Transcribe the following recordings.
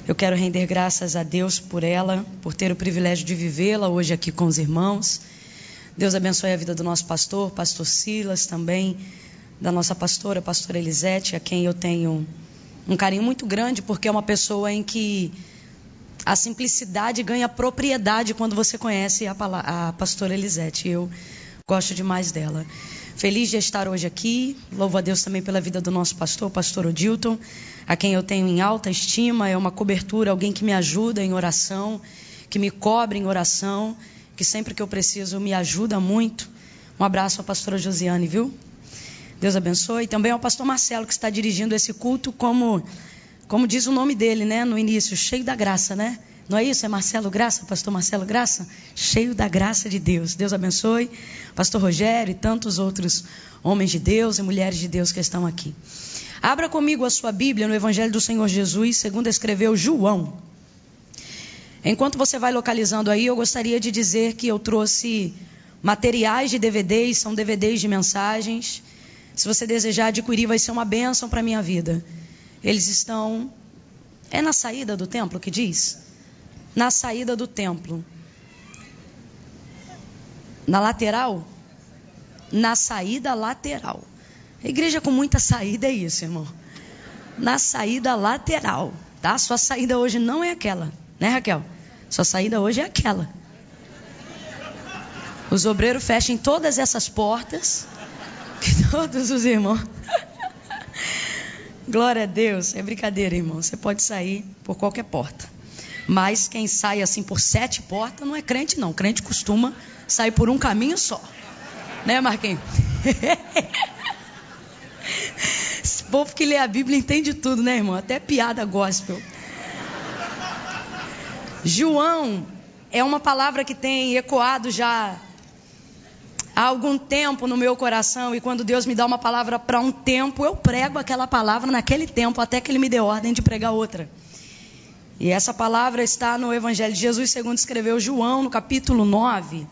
Eu quero render graças a Deus por ela, por ter o privilégio de vivê-la hoje aqui com os irmãos. Deus abençoe a vida do nosso pastor Silas, também da nossa pastora Elisete, a quem eu tenho um carinho muito grande, porque é uma pessoa em que a simplicidade ganha propriedade quando você conhece a pastora Elisete. Eu gosto demais dela. Feliz de estar hoje aqui. Louvo a Deus também pela vida do nosso pastor Odilton, a quem eu tenho em alta estima. É uma cobertura, alguém que me ajuda em oração, que me cobre em oração, que sempre que eu preciso me ajuda muito. Um abraço à pastora Josiane, viu? Deus abençoe. E também ao pastor Marcelo, que está dirigindo esse culto, como diz o nome dele, né, no início, cheio da graça, né? Não é isso? É Marcelo Graça, pastor Marcelo Graça? Cheio da graça de Deus. Deus abençoe. Pastor Rogério e tantos outros homens de Deus e mulheres de Deus que estão aqui. Abra comigo a sua Bíblia no Evangelho do Senhor Jesus, segundo escreveu João. Enquanto você vai localizando aí, eu gostaria de dizer que eu trouxe materiais de DVDs, são DVDs de mensagens. Se você desejar adquirir, vai ser uma bênção para a minha vida. Eles estão... É na saída do templo que diz? Na saída do templo. Na lateral? Na saída lateral. A igreja com muita saída é isso, irmão. Na saída lateral, tá? Sua saída hoje não é aquela, né, Raquel? Sua saída hoje é aquela. Os obreiros fechem todas essas portas, que todos os irmãos... Glória a Deus. É brincadeira, irmão. Você pode sair por qualquer porta. Mas quem sai assim por 7 portas não é crente, não. Crente costuma sair por um caminho só. Né, Marquinhos? Esse povo que lê a Bíblia entende tudo, né, irmão? Até piada gospel. João é uma palavra que tem ecoado já há algum tempo no meu coração. E quando Deus me dá uma palavra para um tempo, eu prego aquela palavra naquele tempo, até que Ele me dê ordem de pregar outra. E essa palavra está no Evangelho de Jesus, segundo escreveu João, no capítulo 9.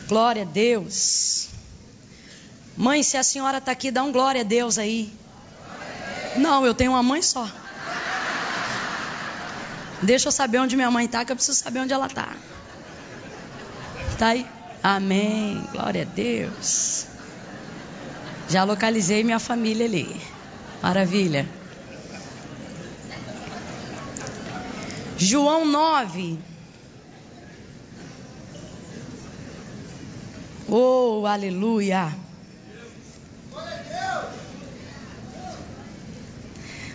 Glória a Deus. Mãe, se a senhora está aqui, dá um glória a Deus aí. Não, eu tenho uma mãe só. Deixa eu saber onde minha mãe está, que eu preciso saber onde ela está. Está aí? Amém. Glória a Deus. Já localizei minha família ali. Maravilha. João 9. Oh, aleluia.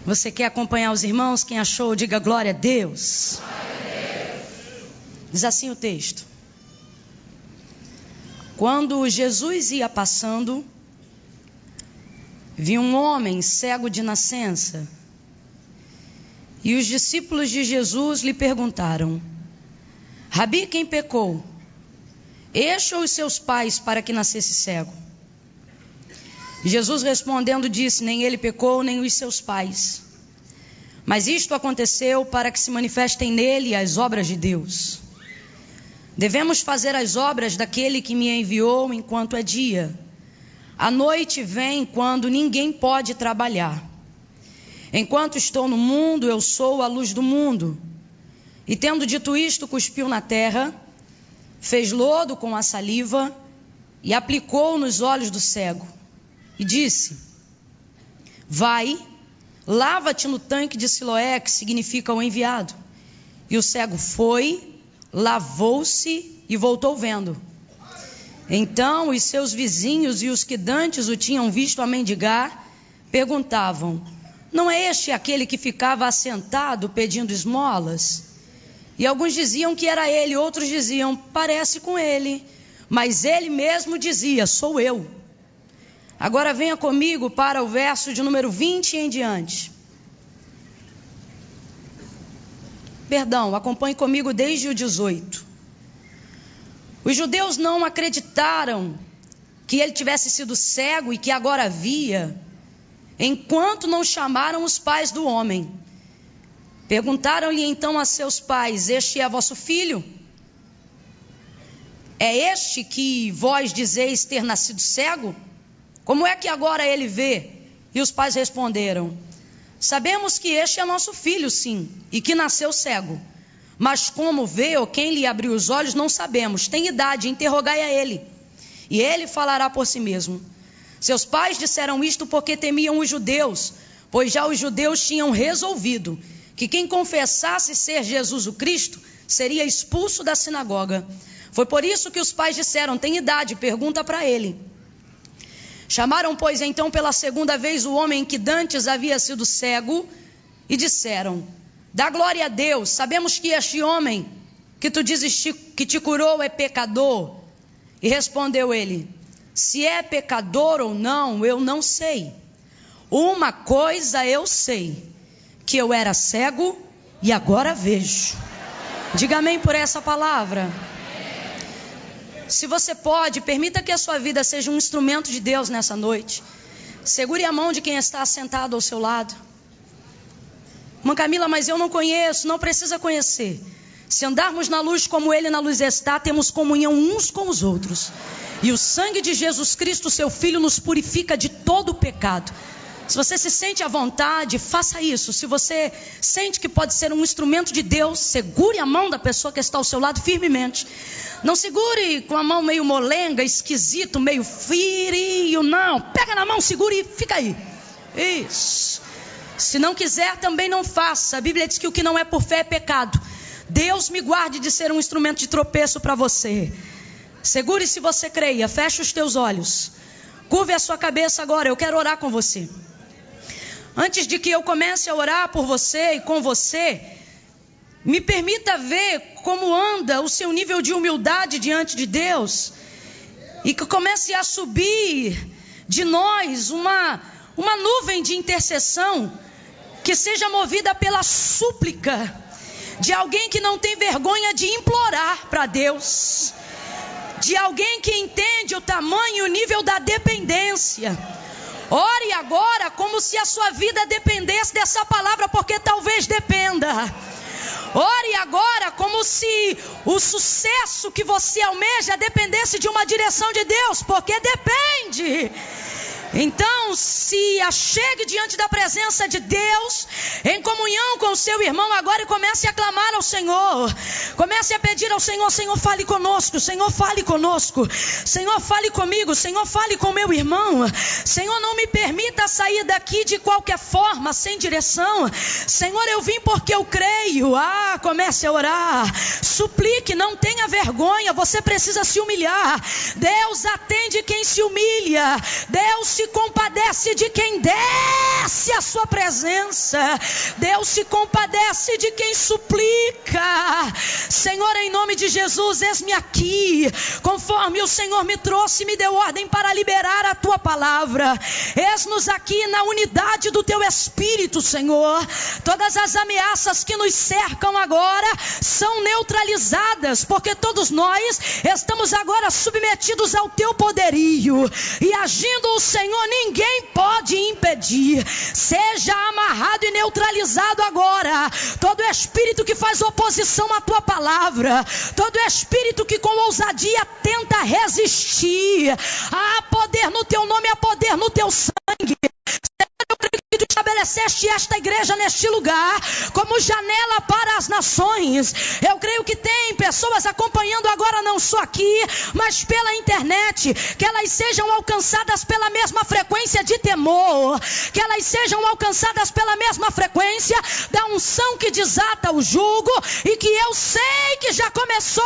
Você quer acompanhar os irmãos? Quem achou, diga glória a Deus. Diz assim o texto. Quando Jesus ia passando, viu um homem cego de nascença. E os discípulos de Jesus lhe perguntaram: Rabi, quem pecou? Este ou os seus pais para que nascesse cego? Jesus respondendo disse: nem ele pecou, nem os seus pais. Mas isto aconteceu para que se manifestem nele as obras de Deus. Devemos fazer as obras daquele que me enviou enquanto é dia. A noite vem quando ninguém pode trabalhar. Enquanto estou no mundo, eu sou a luz do mundo. E tendo dito isto, cuspiu na terra, fez lodo com a saliva e aplicou nos olhos do cego. E disse: vai, lava-te no tanque de Siloé, que significa o enviado. E o cego foi, lavou-se e voltou vendo. Então os seus vizinhos e os que dantes o tinham visto a mendigar, perguntavam: não é este aquele que ficava assentado pedindo esmolas? E alguns diziam que era ele, outros diziam: parece com ele. Mas ele mesmo dizia: sou eu. Agora venha comigo para o verso de número 20 em diante. Perdão, acompanhe comigo desde o 18. Os judeus não acreditaram que ele tivesse sido cego e que agora via, enquanto não chamaram os pais do homem. Perguntaram-lhe então a seus pais: este é vosso filho? É este que vós dizeis ter nascido cego? Como é que agora ele vê? E os pais responderam: Sabemos que este é nosso filho, sim, e que nasceu cego. Mas como vê ou quem lhe abriu os olhos, não sabemos. Tem idade, interrogai a ele, e ele falará por si mesmo. Seus pais disseram isto porque temiam os judeus, pois já os judeus tinham resolvido que quem confessasse ser Jesus o Cristo seria expulso da sinagoga. Foi por isso que os pais disseram: tem idade, pergunta para ele. Chamaram, pois, então pela segunda vez o homem que dantes havia sido cego e disseram: dá glória a Deus, sabemos que este homem que tu dizes que te curou é pecador. E respondeu ele: se é pecador ou não, eu não sei. Uma coisa eu sei, que eu era cego e agora vejo. Diga amém por essa palavra. Se você pode, permita que a sua vida seja um instrumento de Deus nessa noite. Segure a mão de quem está sentado ao seu lado. Irmã Camila, mas eu não conheço. Não precisa conhecer. Se andarmos na luz como Ele na luz está, temos comunhão uns com os outros. E o sangue de Jesus Cristo, seu Filho, nos purifica de todo o pecado. Se você se sente à vontade, faça isso. Se você sente que pode ser um instrumento de Deus, segure a mão da pessoa que está ao seu lado firmemente. Não segure com a mão meio molenga, esquisito, meio frio, não. Pega na mão, segure e fica aí. Isso. Se não quiser, também não faça. A Bíblia diz que o que não é por fé é pecado. Deus me guarde de ser um instrumento de tropeço para você. Segure se você creia, feche os teus olhos. Curve a sua cabeça agora, eu quero orar com você. Antes de que eu comece a orar por você e com você, me permita ver como anda o seu nível de humildade diante de Deus. E que comece a subir de nós uma nuvem de intercessão que seja movida pela súplica de alguém que não tem vergonha de implorar para Deus, de alguém que entende o tamanho e o nível da dependência. Ore agora como se a sua vida dependesse dessa palavra, porque talvez dependa. Ore agora como se o sucesso que você almeja dependesse de uma direção de Deus, porque depende. Então se achegue diante da presença de Deus, em comunhão com o seu irmão agora, e comece a clamar ao Senhor. Comece a pedir ao Senhor: Senhor, fale conosco, Senhor, fale conosco, Senhor, fale comigo, Senhor, fale com meu irmão. Senhor, não me permita sair daqui de qualquer forma, sem direção. Senhor, eu vim porque eu creio. Comece a orar, suplique, não tenha vergonha, você precisa se humilhar. Deus atende quem se humilha, Deus se compadece de quem desce à sua presença, Deus se compadece de quem suplica. Senhor, em nome de Jesus, eis-me aqui, conforme o Senhor me trouxe e me deu ordem para liberar a tua palavra. Eis-nos aqui na unidade do teu Espírito, Senhor. Todas as ameaças que nos cercam agora são neutralizadas, porque todos nós estamos agora submetidos ao teu poderio, e agindo o Senhor, ninguém pode impedir. Seja amarrado e neutralizado agora todo espírito que faz oposição à tua palavra, todo espírito que com ousadia tenta resistir. Há poder no teu nome, há poder no teu sangue. Eu creio que tu estabeleceste esta igreja neste lugar como janela para as nações. Eu creio que tem pessoas acompanhando agora, não só aqui, mas pela internet, que elas sejam alcançadas pela mesma frequência de temor, que elas sejam alcançadas pela mesma frequência da unção que desata o jugo, e que eu sei que já começou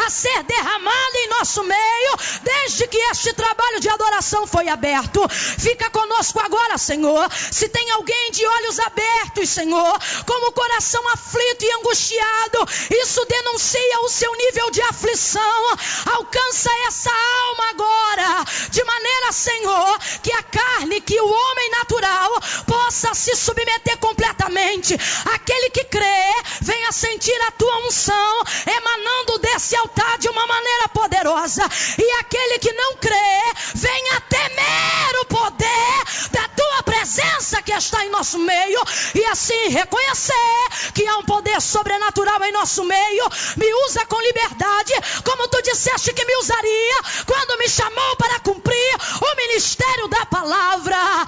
a ser derramada em nosso meio, desde que este trabalho de adoração foi aberto. Fica conosco agora, Senhor. Se tem alguém de olhos abertos, Senhor, com o coração aflito e angustiado, isso denuncia o seu nível de aflição. Alcança essa alma agora, de maneira, Senhor, que a carne, que o homem natural possa se submeter completamente. Aquele que crê, venha sentir a tua unção emanando desse altar de uma maneira poderosa. E aquele que não crê, venha temer o poder da tua presença presença que está em nosso meio, e assim reconhecer que há um poder sobrenatural em nosso meio. Me usa com liberdade, como tu disseste que me usaria quando me chamou para cumprir o ministério da palavra.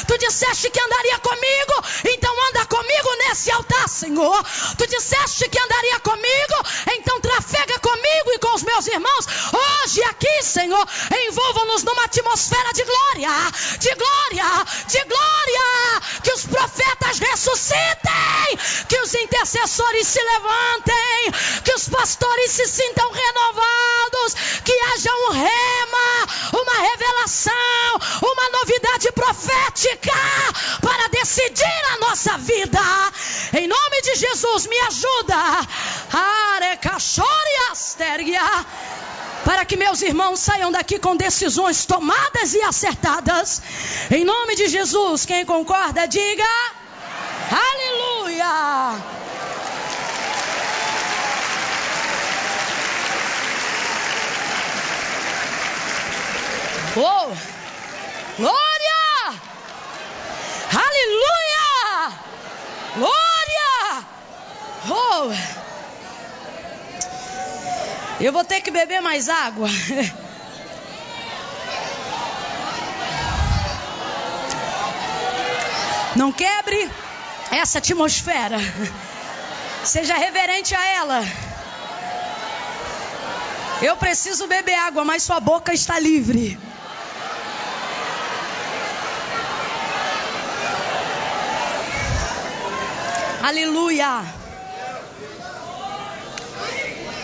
Tu disseste que andaria comigo, então anda comigo nesse altar, Senhor. Tu disseste que andaria comigo, então trafega comigo e com os meus irmãos hoje aqui, Senhor. Envolva-nos numa atmosfera de glória, de glória, de glória. Que os profetas ressuscitem, que os intercessores se levantem, que os pastores se sintam renovados, que haja um rema, uma revelação, uma novidade profética para decidir a nossa vida. Em nome de Jesus, me ajuda, para que meus irmãos saiam daqui com decisões tomadas e acertadas. Em nome de Jesus, quem concorda, diga aleluia. Oh, glória! Aleluia! Glória! Oh! Eu vou ter que beber mais água. Não quebre essa atmosfera. Seja reverente a ela. Eu preciso beber água, mas sua boca está livre. Aleluia.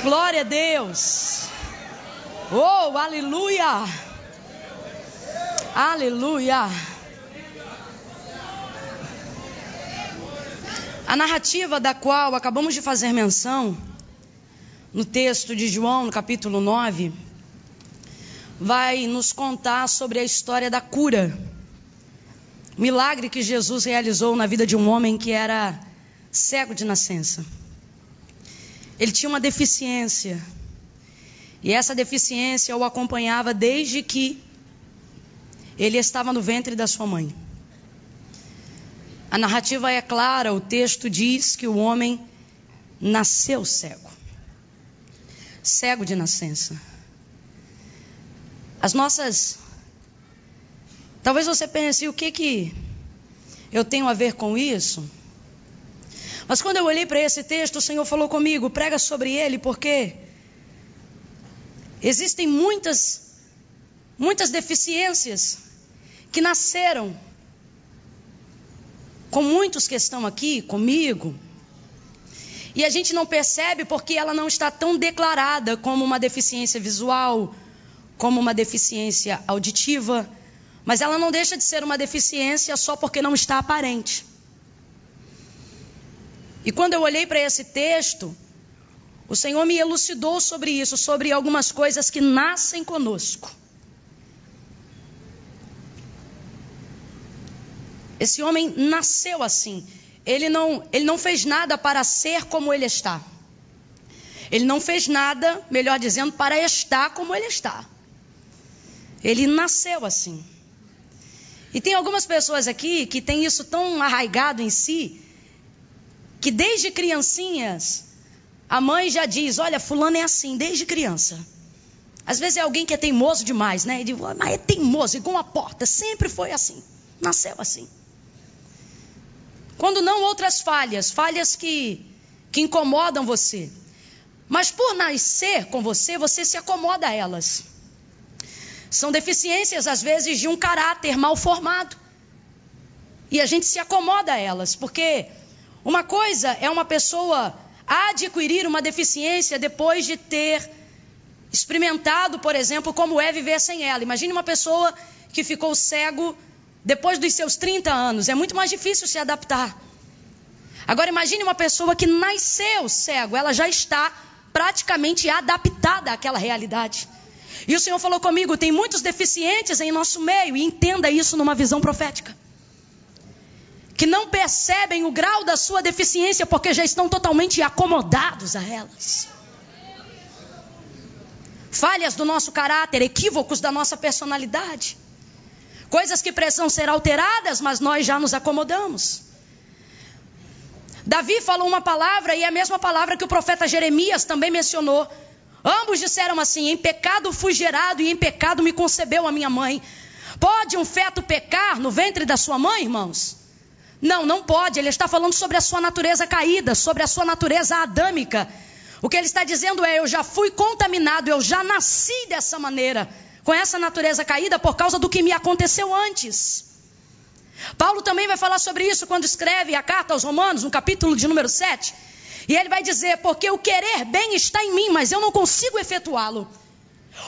Glória a Deus. Oh, aleluia. Aleluia. A narrativa da qual acabamos de fazer menção, no texto de João, no capítulo 9, vai nos contar sobre a história da cura. Milagre que Jesus realizou na vida de um homem que era cego de nascença. Ele tinha uma deficiência, e essa deficiência o acompanhava desde que ele estava no ventre da sua mãe. A narrativa é clara, o texto diz que o homem nasceu cego. Cego de nascença. Talvez você pense, o que eu tenho a ver com isso? Mas quando eu olhei para esse texto, o Senhor falou comigo, prega sobre ele, porque existem muitas deficiências que nasceram com muitos que estão aqui comigo, e a gente não percebe porque ela não está tão declarada como uma deficiência visual, como uma deficiência auditiva, mas ela não deixa de ser uma deficiência só porque não está aparente. E quando eu olhei para esse texto, o Senhor me elucidou sobre isso, sobre algumas coisas que nascem conosco. Esse homem nasceu assim. Ele não fez nada para ser como ele está. Ele não fez nada, melhor dizendo, para estar como ele está. Ele nasceu assim. E tem algumas pessoas aqui que têm isso tão arraigado em si, que desde criancinhas, a mãe já diz, olha, fulano é assim, desde criança. Às vezes é alguém que é teimoso demais, né? E diz, mas é teimoso, igual uma porta, sempre foi assim, nasceu assim. Quando não, outras falhas que incomodam você. Mas por nascer com você, você se acomoda a elas. São deficiências, às vezes, de um caráter mal formado. E a gente se acomoda a elas, porque uma coisa é uma pessoa adquirir uma deficiência depois de ter experimentado, por exemplo, como é viver sem ela. Imagine uma pessoa que ficou cego depois dos seus 30 anos. É muito mais difícil se adaptar. Agora imagine uma pessoa que nasceu cego. Ela já está praticamente adaptada àquela realidade. E o Senhor falou comigo, tem muitos deficientes em nosso meio. E entenda isso numa visão profética. Que não percebem o grau da sua deficiência porque já estão totalmente acomodados a elas. Falhas do nosso caráter, equívocos da nossa personalidade. Coisas que precisam ser alteradas, mas nós já nos acomodamos. Davi falou uma palavra, e é a mesma palavra que o profeta Jeremias também mencionou. Ambos disseram assim: em pecado fui gerado e em pecado me concebeu a minha mãe. Pode um feto pecar no ventre da sua mãe, irmãos? Não, não pode. Ele está falando sobre a sua natureza caída, sobre a sua natureza adâmica. O que ele está dizendo é: eu já fui contaminado, eu já nasci dessa maneira, com essa natureza caída, por causa do que me aconteceu antes. Paulo também vai falar sobre isso quando escreve a carta aos Romanos, no capítulo de número 7. E ele vai dizer: porque o querer bem está em mim, mas eu não consigo efetuá-lo.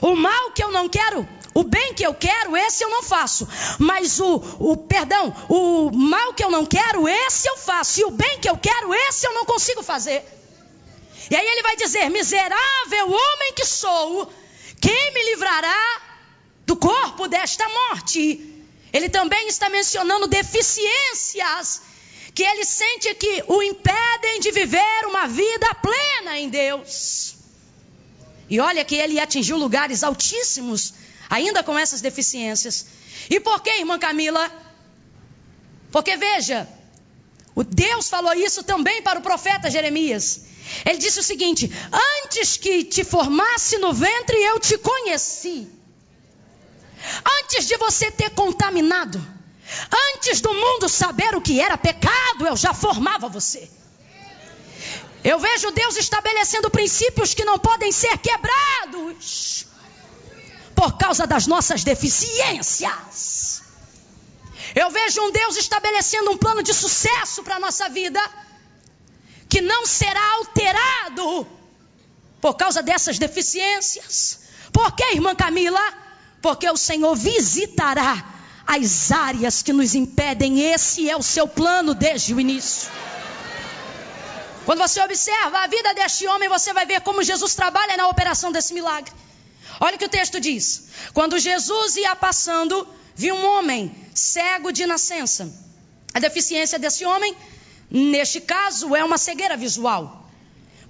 O mal que eu não quero, o bem que eu quero, esse eu não faço. Mas o mal que eu não quero, esse eu faço. E o bem que eu quero, esse eu não consigo fazer. E aí ele vai dizer: miserável homem que sou, quem me livrará do corpo desta morte? Ele também está mencionando deficiências que ele sente que o impedem de viver uma vida plena em Deus. E olha que ele atingiu lugares altíssimos, ainda com essas deficiências. E por que, irmã Camila? Porque veja, o Deus falou isso também para o profeta Jeremias. Ele disse o seguinte: antes que te formasse no ventre, eu te conheci. Antes de você ter contaminado, antes do mundo saber o que era pecado, eu já formava você. Eu vejo Deus estabelecendo princípios que não podem ser quebrados por causa das nossas deficiências. Eu vejo um Deus estabelecendo um plano de sucesso para a nossa vida, que não será alterado por causa dessas deficiências. Por que, irmã Camila? Porque o Senhor visitará as áreas que nos impedem. Esse é o seu plano desde o início. Quando você observa a vida deste homem, você vai ver como Jesus trabalha na operação desse milagre. Olha o que o texto diz: quando Jesus ia passando, viu um homem cego de nascença. A deficiência desse homem, neste caso, é uma cegueira visual.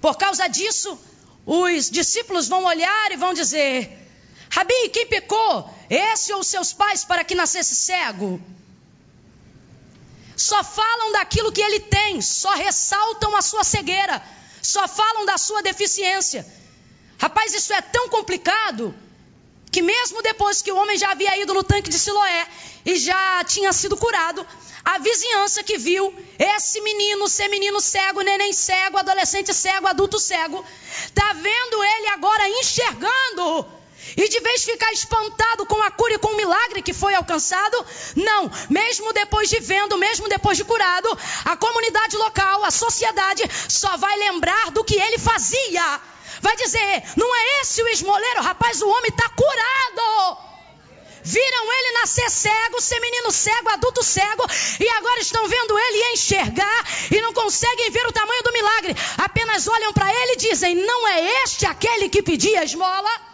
Por causa disso, os discípulos vão olhar e vão dizer: Rabi, quem pecou? Esse ou seus pais para que nascesse cego? Só falam daquilo que ele tem, só ressaltam a sua cegueira, só falam da sua deficiência. Rapaz, isso é tão complicado, que mesmo depois que o homem já havia ido no tanque de Siloé e já tinha sido curado, a vizinhança que viu esse menino ser menino cego, neném cego, adolescente cego, adulto cego, está vendo ele agora enxergando. E de vez ficar espantado com a cura e com o milagre que foi alcançado, não, mesmo depois de vendo, mesmo depois de curado, a comunidade local, a sociedade, só vai lembrar do que ele fazia. Vai dizer: não é esse o esmoleiro? Rapaz, o homem está curado. Viram ele nascer cego, ser menino cego, adulto cego, e agora estão vendo ele enxergar e não conseguem ver o tamanho do milagre. Apenas olham para ele e dizem: não é este aquele que pedia esmola?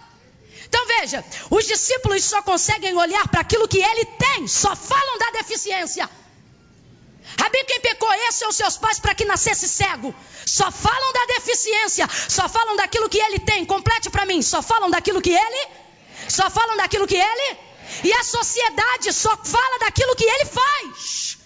Então veja, os discípulos só conseguem olhar para aquilo que ele tem, só falam da deficiência. Rabi, quem pecou? Esse ou seus pais para que nascesse cego? Só falam da deficiência, só falam daquilo que ele tem. Complete para mim: só falam daquilo que ele? Só falam daquilo que ele? E a sociedade só fala daquilo que ele faz.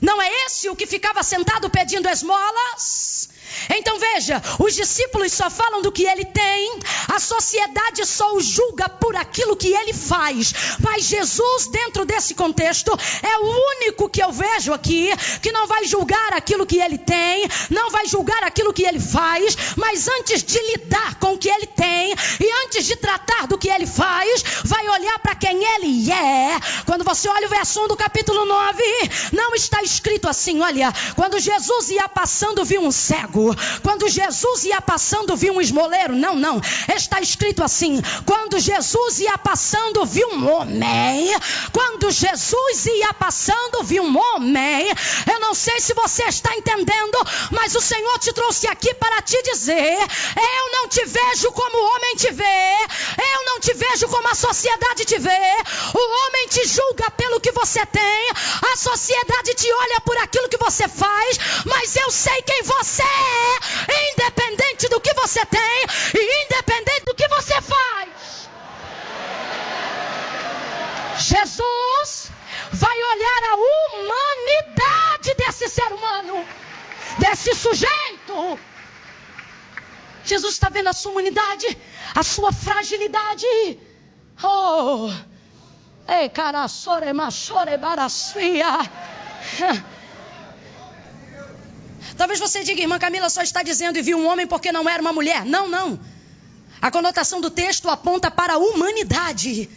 Não é esse o que ficava sentado pedindo esmolas? Então veja, os discípulos só falam do que ele tem, a sociedade só o julga por aquilo que ele faz. Mas Jesus, dentro desse contexto, é o único que eu vejo aqui que não vai julgar aquilo que ele tem, não vai julgar aquilo que ele faz, mas antes de lidar com o que ele tem e antes de tratar do que ele faz, vai olhar para quem ele é. Quando você olha o verso 1 do capítulo 9, não está escrito assim: olha, quando Jesus ia passando, viu um cego. Quando Jesus ia passando, viu um esmoleiro. Não, não. Está escrito assim: quando Jesus ia passando, viu um homem. Quando Jesus ia passando, viu um homem. Eu não sei se você está entendendo, mas o Senhor te trouxe aqui para te dizer: eu não te vejo como o homem te vê. Eu não te vejo como a sociedade te vê. O homem te julga pelo que você tem. A sociedade te olha por aquilo que você faz. Mas eu sei quem você é. Independente do que você tem e independente do que você faz. Jesus vai olhar a humanidade desse ser humano, desse sujeito. Jesus está vendo a sua humanidade, a sua fragilidade. Oh, ei, caraçore, machore, baracia. Talvez você diga, irmã Camila só está dizendo e viu um homem porque não era uma mulher. Não, não. A conotação do texto aponta para a humanidade.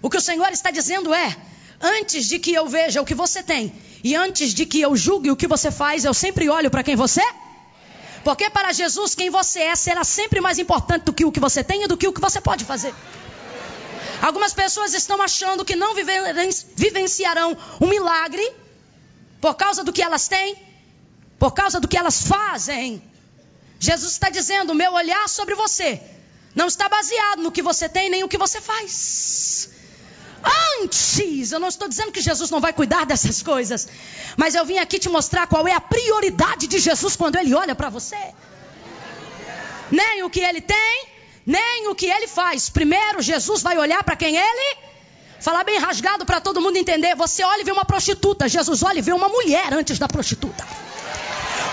O que o Senhor está dizendo é: antes de que eu veja o que você tem e antes de que eu julgue o que você faz, eu sempre olho para quem você é. Porque para Jesus quem você é será sempre mais importante do que o que você tem e do que o que você pode fazer. Algumas pessoas estão achando que não vivenciarão um milagre por causa do que elas têm, por causa do que elas fazem. Jesus está dizendo: o meu olhar sobre você não está baseado no que você tem nem o que você faz. Antes, eu não estou dizendo que Jesus não vai cuidar dessas coisas, mas eu vim aqui te mostrar qual é a prioridade de Jesus quando Ele olha para você. Nem o que Ele tem, nem o que Ele faz. Primeiro, Jesus vai olhar para quem Ele... Falar bem rasgado para todo mundo entender. Você olha e vê uma prostituta, Jesus olha e vê uma mulher antes da prostituta.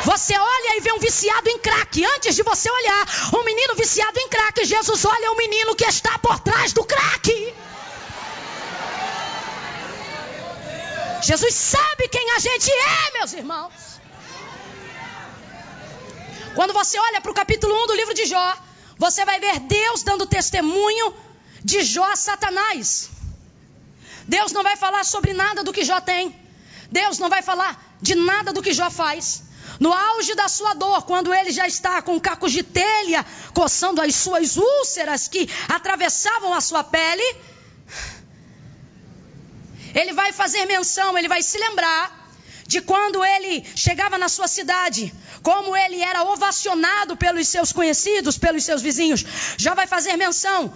Você olha e vê um viciado em crack. Antes de você olhar um menino viciado em crack, Jesus olha o menino que está por trás do crack. Jesus sabe quem a gente é, meus irmãos. Quando você olha para o capítulo 1 do livro de Jó, você vai ver Deus dando testemunho de Jó a Satanás. Deus não vai falar sobre nada do que Jó tem. Deus não vai falar de nada do que Jó faz. No auge da sua dor, quando ele já está com cacos de telha coçando as suas úlceras que atravessavam a sua pele, ele vai fazer menção, ele vai se lembrar de quando ele chegava na sua cidade, como ele era ovacionado pelos seus conhecidos, pelos seus vizinhos. Já vai fazer menção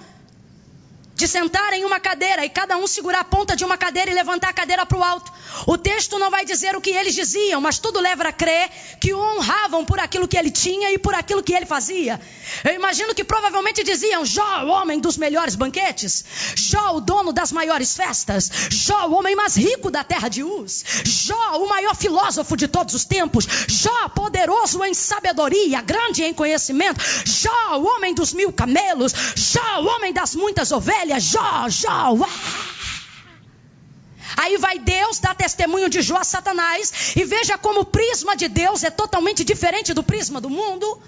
de sentar em uma cadeira e cada um segurar a ponta de uma cadeira e levantar a cadeira para o alto. O texto não vai dizer o que eles diziam, mas tudo leva a crer que o honravam por aquilo que ele tinha e por aquilo que ele fazia. Eu imagino que provavelmente diziam: Jó, o homem dos melhores banquetes, Jó, o dono das maiores festas, Jó, o homem mais rico da terra de Uz, Jó, o maior filósofo de todos os tempos, Jó, poderoso em sabedoria, grande em conhecimento, Jó, o homem dos 1000 camelos, Jó, o homem das muitas ovelhas, Jó, Jó, Aí vai Deus dar testemunho de Jó a Satanás. E veja como o prisma de Deus é totalmente diferente do prisma do mundo.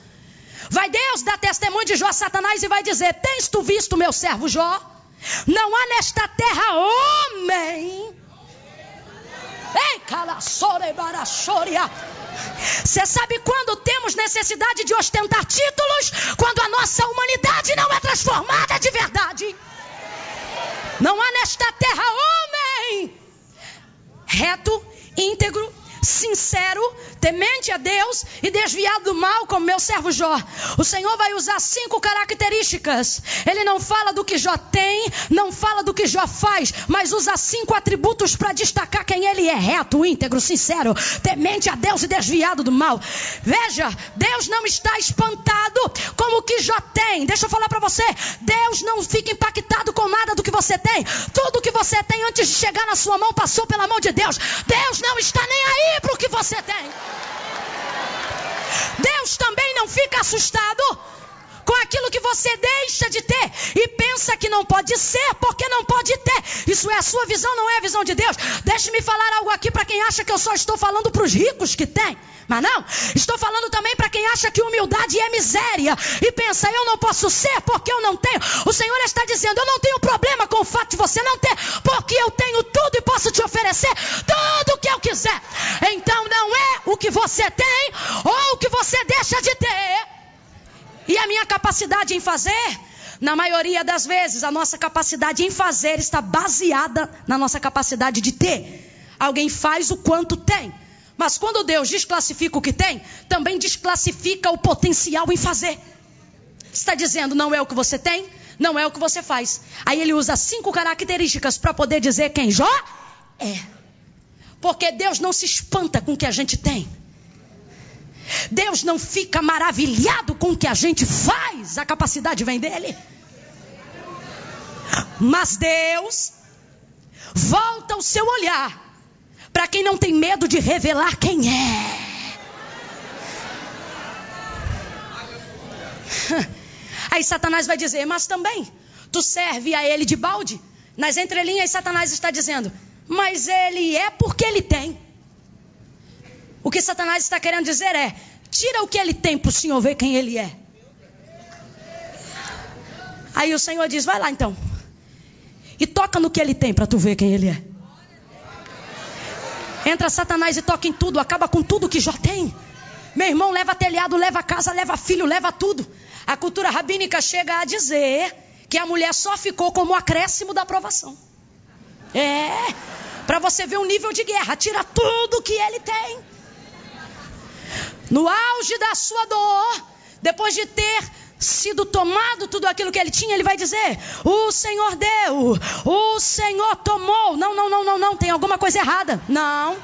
Vai Deus dar testemunho de Jó a Satanás e vai dizer: tens tu visto meu servo Jó? Não há nesta terra homem. Ei, calaçore barachoria. Você sabe quando temos necessidade de ostentar títulos? Quando a nossa humanidade não é transformada de verdade. Não há nesta terra homem reto, íntegro, sincero, temente a Deus e desviado do mal como meu servo Jó. O Senhor vai usar 5 características. Ele não fala do que Jó tem, não fala do que Jó faz, mas usa 5 atributos para destacar quem ele é: reto, íntegro, sincero, temente a Deus e desviado do mal. Veja, Deus não está espantado com o que Jó tem. Deixa eu falar para você, Deus não fica impactado com nada do que você tem. Tudo que você tem antes de chegar na sua mão passou pela mão de Deus. Deus não está nem aí para o que você tem. Deus também não fica assustado com aquilo que você deixa de ter e pensa que não pode ser porque não pode ter. Isso é a sua visão, não é a visão de Deus. Deixe-me falar algo aqui para quem acha que eu só estou falando para os ricos que têm. Mas não, estou falando também para quem acha que humildade é miséria e pensa: eu não posso ser porque eu não tenho. O Senhor está dizendo: eu não tenho problema com o fato de você não ter, porque eu tenho tudo e posso te oferecer tudo o que eu quiser. Então não é o que você tem ou o que você deixa de ter. E a minha capacidade em fazer, na maioria das vezes, a nossa capacidade em fazer está baseada na nossa capacidade de ter. Alguém faz o quanto tem. Mas quando Deus desclassifica o que tem, também desclassifica o potencial em fazer. Está dizendo: não é o que você tem, não é o que você faz. Aí ele usa 5 características para poder dizer quem Jó é. Porque Deus não se espanta com o que a gente tem. Deus não fica maravilhado com o que a gente faz. A capacidade vem dele. Mas Deus volta o seu olhar para quem não tem medo de revelar quem é. Aí Satanás vai dizer, mas também tu serve a ele de balde? Nas entrelinhas Satanás está dizendo, mas ele é porque ele tem. O que Satanás está querendo dizer é, tira o que ele tem para o Senhor ver quem ele é. Aí o Senhor diz, vai lá então, e toca no que ele tem para tu ver quem ele é. Entra Satanás e toca em tudo, acaba com tudo que Jó tem. Meu irmão, leva telhado, leva casa, leva filho, leva tudo. A cultura rabínica chega a dizer que a mulher só ficou como acréscimo da aprovação. Para você ver o nível de guerra, tira tudo que ele tem. No auge da sua dor, depois de ter sido tomado tudo aquilo que ele tinha, ele vai dizer, o Senhor deu, o Senhor tomou. Não, tem alguma coisa errada. Não.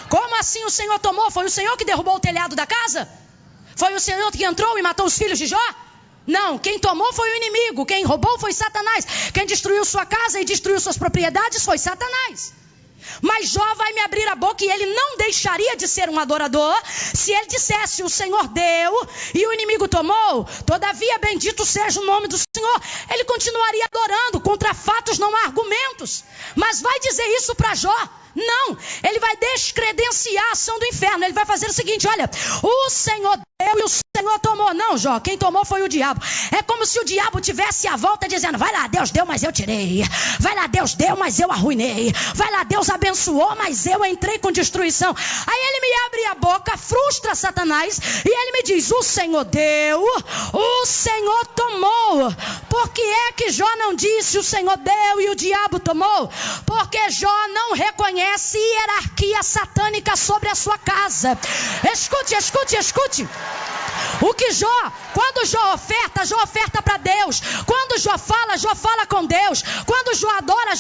Como assim o Senhor tomou? Foi o Senhor que derrubou o telhado da casa? Foi o Senhor que entrou e matou os filhos de Jó? Não, quem tomou foi o inimigo, quem roubou foi Satanás, quem destruiu sua casa e destruiu suas propriedades foi Satanás. Mas Jó vai me abrir a boca e ele não deixaria de ser um adorador se ele dissesse, o Senhor deu e o inimigo tomou, todavia bendito seja o nome do Senhor. Ele continuaria adorando, contra fatos não há argumentos. Mas vai dizer isso para Jó? Não, ele vai descredenciar a ação do inferno. Ele vai fazer o seguinte, olha, o Senhor deu e o Senhor tomou. Não, Jó, quem tomou foi o diabo. É como se o diabo tivesse à volta dizendo, vai lá, Deus deu, mas eu tirei. Vai lá, Deus deu, mas eu arruinei. Vai lá, Deus abençoou, mas eu entrei com destruição. Aí ele me abre a boca, frustra Satanás, e ele me diz, o Senhor deu, o Senhor tomou. Por que é que Jó não disse, o Senhor deu e o diabo tomou? Porque Jó não reconhece hierarquia satânica sobre a sua casa. Escute. O que quando Jó oferta para Deus. Quando Jó fala com Deus. Quando Jó adora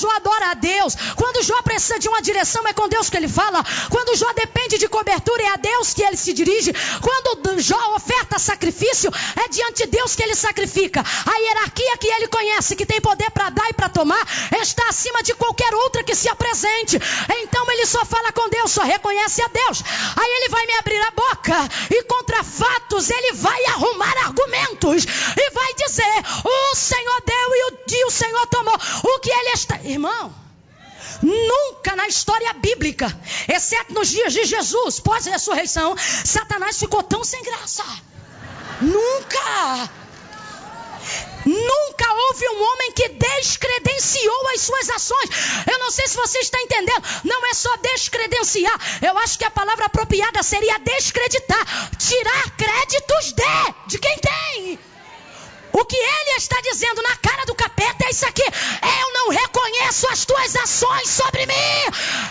a Deus. Quando Jó precisa de uma direção, é com Deus que ele fala. Quando Jó depende de cobertura, é a Deus que ele se dirige. Quando Jó oferta sacrifício, é diante de Deus que ele sacrifica. A hierarquia que ele conhece, que tem poder para dar e para tomar, está acima de qualquer outra que se apresente. Então ele só fala com Deus, só reconhece a Deus. Aí ele vai me abrir a boca e contra fatos ele vai arrumar argumentos e vai dizer, o Senhor deu e o Senhor tomou. O que ele está... Irmão, nunca na história bíblica, exceto nos dias de Jesus, pós-ressurreição, Satanás ficou tão sem graça. Nunca houve um homem que descredenciou as suas ações. Eu não sei se você está entendendo. Não é só descredenciar. Eu acho que a palavra apropriada seria descreditar. Tirar créditos de quem tem. O que ele está dizendo na cara do capeta é isso aqui. Eu não reconheço as tuas ações sobre mim.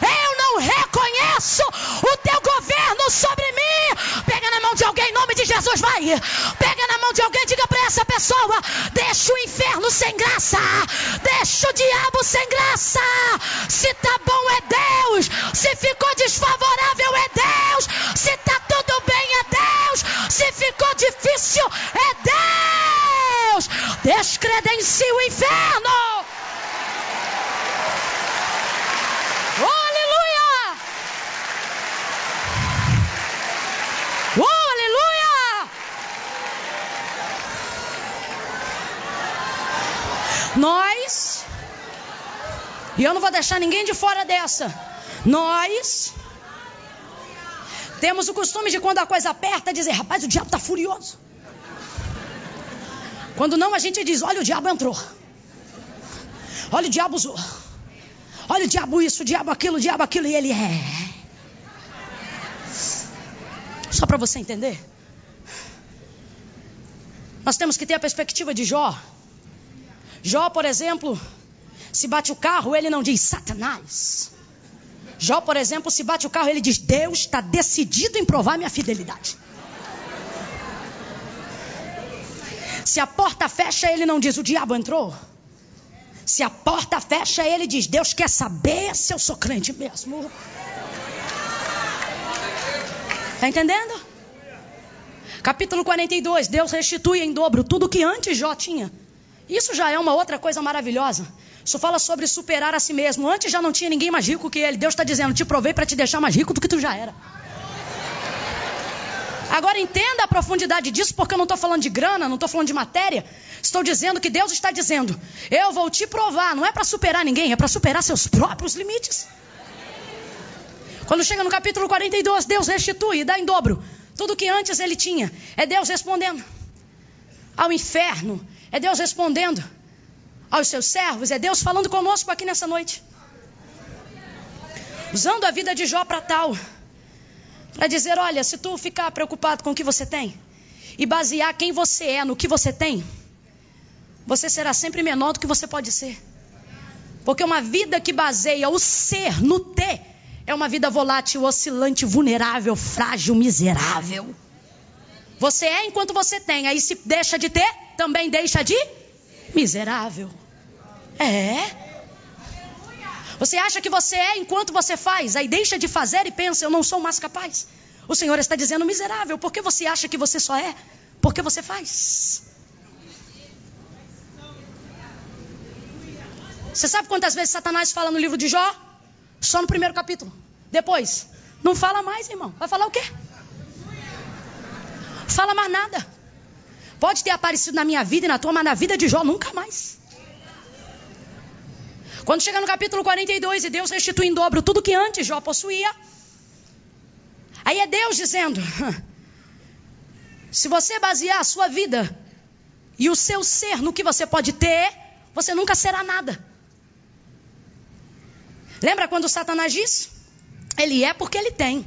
Eu não reconheço o teu governo sobre mim. Pega na mão de alguém, em nome de Jesus, vai. Pega na mão de alguém, diga para essa pessoa, deixa o inferno sem graça. Deixa o diabo sem graça. Se tá bom é Deus. Se ficou desfavorável é Deus. Se tá tudo bem é Deus. Se ficou difícil é Deus. Descredencia o inferno. Oh, aleluia. Oh, aleluia. Nós, e eu não vou deixar ninguém de fora dessa, nós temos o costume de, quando a coisa aperta, dizer, rapaz, o diabo está furioso. Quando não, a gente diz, olha, o diabo entrou. Olha, o diabo usou. Olha, o diabo isso, o diabo aquilo, e ele é. Só para você entender. Nós temos que ter a perspectiva de Jó. Jó, por exemplo, se bate o carro, ele não diz Satanás. Jó, por exemplo, se bate o carro, ele diz, Deus está decidido em provar minha fidelidade. Se a porta fecha, ele não diz, o diabo entrou. Se a porta fecha, ele diz, Deus quer saber se eu sou crente mesmo. Está entendendo? Capítulo 42, Deus restitui em dobro tudo que antes Jó tinha. Isso já é uma outra coisa maravilhosa. Isso fala sobre superar a si mesmo. Antes já não tinha ninguém mais rico que ele. Deus está dizendo, te provei para te deixar mais rico do que tu já era. Agora entenda a profundidade disso, porque eu não estou falando de grana, não estou falando de matéria. Estou dizendo que Deus está dizendo, eu vou te provar. Não é para superar ninguém, é para superar seus próprios limites. Quando chega no capítulo 42, Deus restitui e dá em dobro tudo que antes ele tinha. É Deus respondendo ao inferno. É Deus respondendo aos seus servos. É Deus falando conosco aqui nessa noite. Usando a vida de Jó para tal. Para dizer, olha, se tu ficar preocupado com o que você tem e basear quem você é no que você tem, você será sempre menor do que você pode ser. Porque uma vida que baseia o ser no ter é uma vida volátil, oscilante, vulnerável, frágil, miserável. Você é enquanto você tem. Aí se deixa de ter, também deixa de miserável. Você acha que você é enquanto você faz. Aí deixa de fazer e pensa, eu não sou mais capaz. O Senhor está dizendo miserável. Por que você acha que você só é? Porque você faz. Você sabe quantas vezes Satanás fala no livro de Jó? Só no primeiro capítulo. Depois, não fala mais, irmão. Vai falar o quê? Fala mais nada. Pode ter aparecido na minha vida e na tua, mas na vida de Jó nunca mais. Quando chega no capítulo 42 e Deus restitui em dobro tudo que antes Jó possuía. Aí é Deus dizendo, se você basear a sua vida e o seu ser no que você pode ter, você nunca será nada. Lembra quando Satanás disse? Ele é porque ele tem.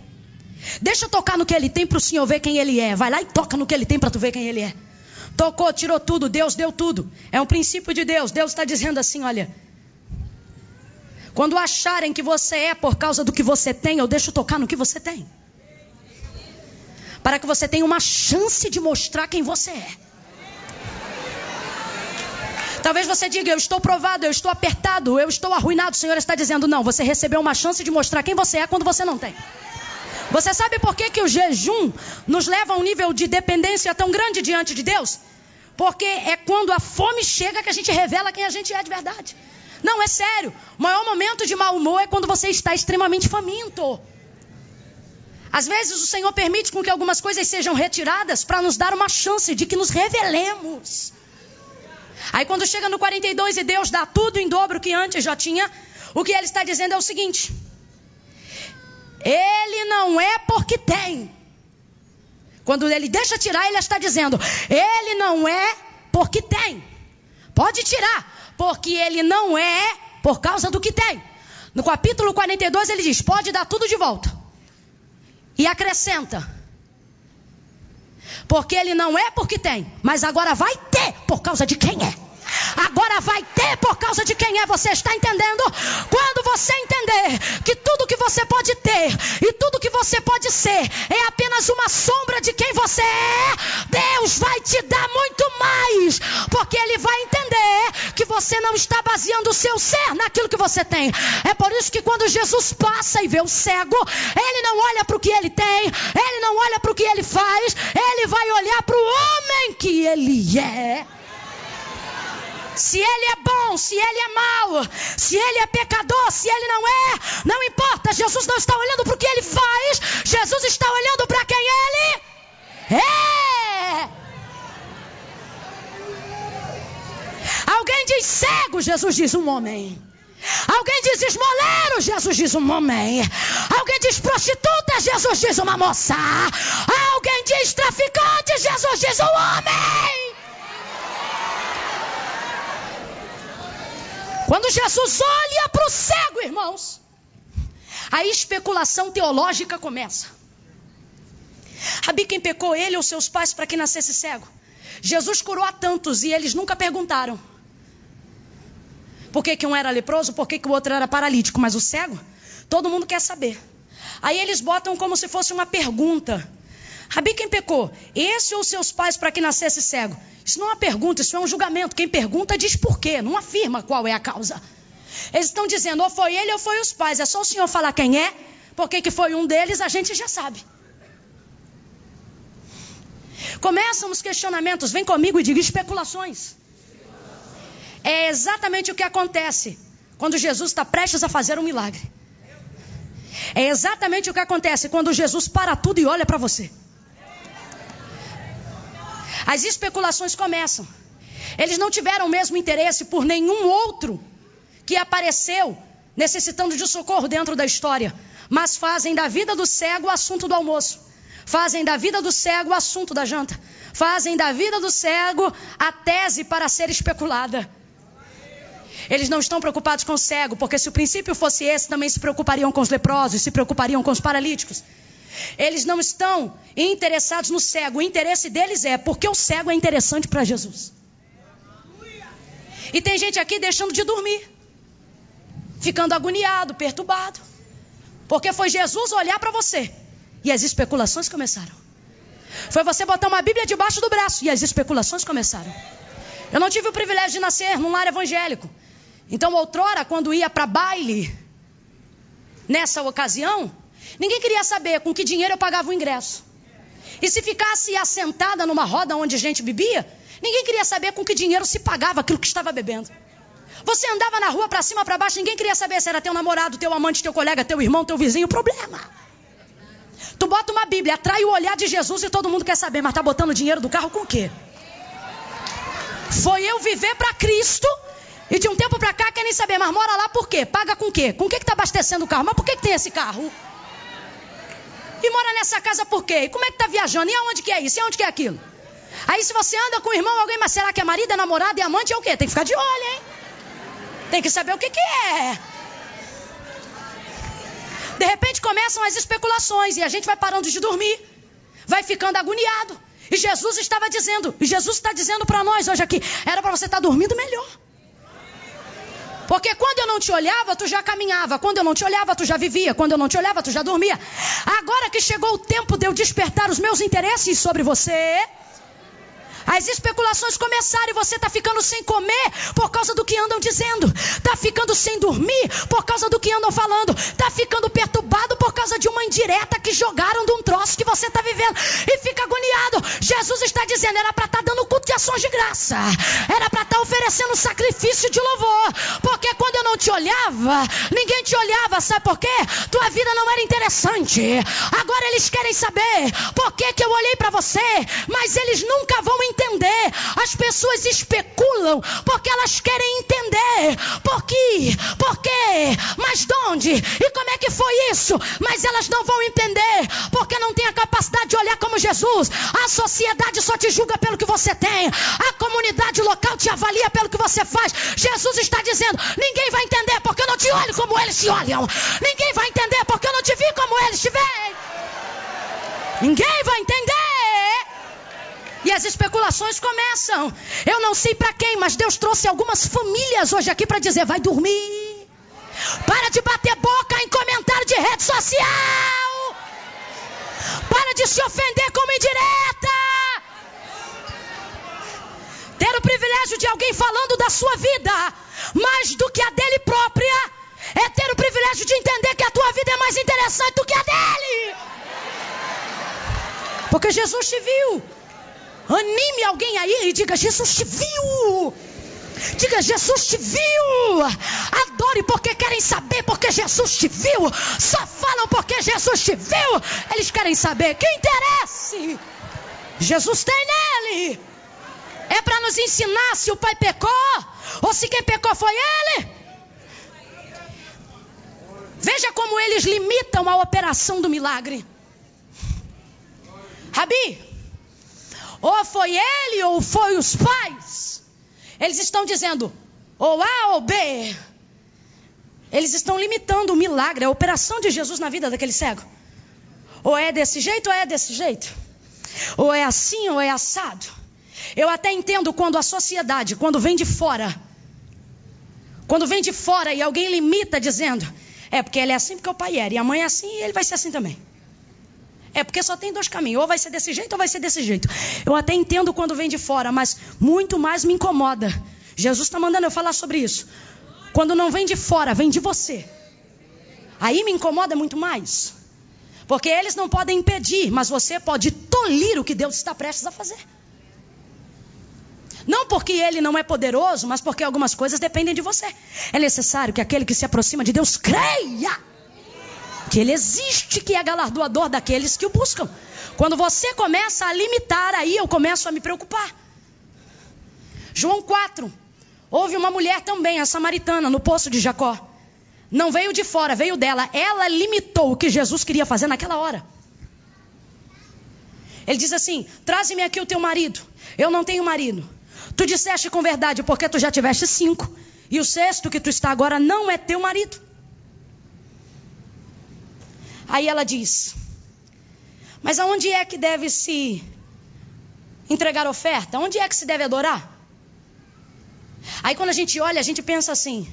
Deixa eu tocar no que ele tem para o Senhor ver quem ele é. Vai lá e toca no que ele tem para tu ver quem ele é. Tocou, tirou tudo, Deus deu tudo. É um princípio de Deus. Deus está dizendo assim, olha. Quando acharem que você é por causa do que você tem, eu deixo tocar no que você tem. Para que você tenha uma chance de mostrar quem você é. Talvez você diga, eu estou provado, eu estou apertado, eu estou arruinado. O Senhor está dizendo, não, você recebeu uma chance de mostrar quem você é quando você não tem. Você sabe por que o jejum nos leva a um nível de dependência tão grande diante de Deus? Porque é quando a fome chega que a gente revela quem a gente é de verdade. Não, é sério. O maior momento de mau humor é quando você está extremamente faminto. Às vezes o Senhor permite com que algumas coisas sejam retiradas para nos dar uma chance de que nos revelemos. Aí quando chega no 42 e Deus dá tudo em dobro que antes já tinha, o que ele está dizendo é o seguinte. Ele não é porque tem. Quando ele deixa tirar, ele está dizendo, ele não é porque tem. Pode tirar, porque ele não é por causa do que tem. No capítulo 42 ele diz, pode dar tudo de volta. E acrescenta, porque ele não é porque tem, mas agora vai ter por causa de quem é. Agora vai ter por causa de quem é. Você está entendendo? Quando você entender que tudo que você pode ter e tudo que você pode ser é apenas uma sombra de quem você é, Deus vai te dar muito mais, porque Ele vai entender que você não está baseando o seu ser naquilo que você tem. É por isso que quando Jesus passa e vê o cego, Ele não olha para o que ele tem, Ele não olha para o que ele faz, Ele vai olhar para o homem que ele é. Se ele é bom, se ele é mau, se ele é pecador, se ele não é, não importa. Jesus não está olhando para o que ele faz, Jesus está olhando para quem ele é. Alguém diz cego, Jesus diz um homem. Alguém diz esmoleiro, Jesus diz um homem. Alguém diz prostituta, Jesus diz uma moça. Alguém diz traficante, Jesus diz um homem. Quando Jesus olha para o cego, irmãos, a especulação teológica começa. Rabi, quem pecou, ele ou seus pais, para que nascesse cego? Jesus curou a tantos e eles nunca perguntaram por que um era leproso, por que o outro era paralítico. Mas o cego, todo mundo quer saber. Aí eles botam como se fosse uma pergunta. Rabi, quem pecou? Esse ou seus pais, para que nascesse cego? Isso não é uma pergunta, isso é um julgamento. Quem pergunta diz por quê, não afirma qual é a causa. Eles estão dizendo, ou foi ele ou foi os pais. É só o Senhor falar quem é, porque que foi um deles, a gente já sabe. Começam os questionamentos, vem comigo e diga especulações. É exatamente o que acontece quando Jesus está prestes a fazer um milagre. É exatamente o que acontece quando Jesus para tudo e olha para você. As especulações começam. Eles não tiveram o mesmo interesse por nenhum outro que apareceu necessitando de socorro dentro da história, mas fazem da vida do cego o assunto do almoço, fazem da vida do cego o assunto da janta, fazem da vida do cego a tese para ser especulada. Eles não estão preocupados com o cego, porque se o princípio fosse esse, também se preocupariam com os leprosos, se preocupariam com os paralíticos. Eles não estão interessados no cego, o interesse deles é porque o cego é interessante para Jesus. E tem gente aqui deixando de dormir, ficando agoniado, perturbado, porque foi Jesus olhar para você e as especulações começaram. Foi você botar uma Bíblia debaixo do braço e as especulações começaram. Eu não tive o privilégio de nascer num lar evangélico. Então, outrora, quando ia para baile, nessa ocasião, ninguém queria saber com que dinheiro eu pagava o ingresso. E se ficasse assentada numa roda onde a gente bebia, ninguém queria saber com que dinheiro se pagava aquilo que estava bebendo. Você andava na rua para cima, para baixo, ninguém queria saber se era teu namorado, teu amante, teu colega, teu irmão, teu vizinho. Problema. Tu bota uma Bíblia, atrai o olhar de Jesus e todo mundo quer saber, mas tá botando dinheiro do carro com o quê? Foi eu viver para Cristo e de um tempo para cá querem saber, mas mora lá por quê? Paga com o quê? Com o que tá abastecendo o carro? Mas por que tem esse carro? E mora nessa casa por quê? E como é que tá viajando? E aonde que é isso? E aonde que é aquilo? Aí se você anda com o irmão, alguém, mas será que é marido, é namorado, é amante, é o quê? Tem que ficar de olho, hein? Tem que saber o que é. De repente começam as especulações e a gente vai parando de dormir, vai ficando agoniado. E Jesus estava dizendo, e Jesus está dizendo para nós hoje aqui, era para você estar dormindo melhor. Porque quando eu não te olhava, tu já caminhava. Quando eu não te olhava, tu já vivia. Quando eu não te olhava, tu já dormia. Agora que chegou o tempo de eu despertar os meus interesses sobre você, as especulações começaram e você está ficando sem comer por causa do que andam dizendo. Está ficando sem dormir por causa do que andam falando. Está ficando perturbado por causa de uma indireta que jogaram de um troço que você está vivendo. E fica agoniado. Jesus está dizendo, era para estar dando culto de ações de graça. Era para estar oferecendo sacrifício de louvor. Porque quando eu não te olhava, ninguém te olhava. Sabe por quê? Tua vida não era interessante. Agora eles querem saber por que eu olhei para você. Mas eles nunca vão entender. As pessoas especulam porque elas querem entender por quê, mas de onde e como é que foi isso, mas elas não vão entender porque não tem a capacidade de olhar como Jesus. A sociedade só te julga pelo que você tem, a comunidade local te avalia pelo que você faz. Jesus está dizendo, ninguém vai entender porque eu não te olho como eles te olham, ninguém vai entender porque eu não te vi como eles te veem, ninguém vai entender. E as especulações começam. Eu não sei para quem, mas Deus trouxe algumas famílias hoje aqui para dizer, vai dormir. Para de bater boca em comentário de rede social. Para de se ofender com indireta. Ter o privilégio de alguém falando da sua vida, mais do que a dele própria, é ter o privilégio de entender que a tua vida é mais interessante do que a dele. Porque Jesus te viu. Anime alguém aí e diga, Jesus te viu. Diga, Jesus te viu. Adore porque querem saber, porque Jesus te viu. Só falam porque Jesus te viu. Eles querem saber, que interesse Jesus tem nele. É para nos ensinar se o pai pecou ou se quem pecou foi ele. Veja como eles limitam a operação do milagre. Rabi, ou foi ele ou foi os pais. Eles estão dizendo ou A ou B. Eles estão limitando o milagre, a operação de Jesus na vida daquele cego. Ou é desse jeito ou é desse jeito. Ou é assim ou é assado. Eu até entendo quando a sociedade, quando vem de fora. Quando vem de fora e alguém limita dizendo, é porque ele é assim porque o pai era. E a mãe é assim e ele vai ser assim também. É porque só tem dois caminhos, ou vai ser desse jeito ou vai ser desse jeito. Eu até entendo quando vem de fora, mas muito mais me incomoda. Jesus está mandando eu falar sobre isso. Quando não vem de fora, vem de você. Aí me incomoda muito mais. Porque eles não podem impedir, mas você pode tolir o que Deus está prestes a fazer. Não porque ele não é poderoso, mas porque algumas coisas dependem de você. É necessário que aquele que se aproxima de Deus creia que ele existe, que é galardoador daqueles que o buscam. Quando você começa a limitar, aí eu começo a me preocupar. João 4. Houve uma mulher também, a samaritana, no poço de Jacó. Não veio de fora, veio dela. Ela limitou o que Jesus queria fazer naquela hora. Ele diz assim: traze-me aqui o teu marido. Eu não tenho marido. Tu disseste com verdade, porque tu já tiveste 5. E o 6º que tu está agora não é teu marido. Aí ela diz: mas aonde é que deve se entregar oferta? Onde é que se deve adorar? Aí quando a gente olha, a gente pensa assim: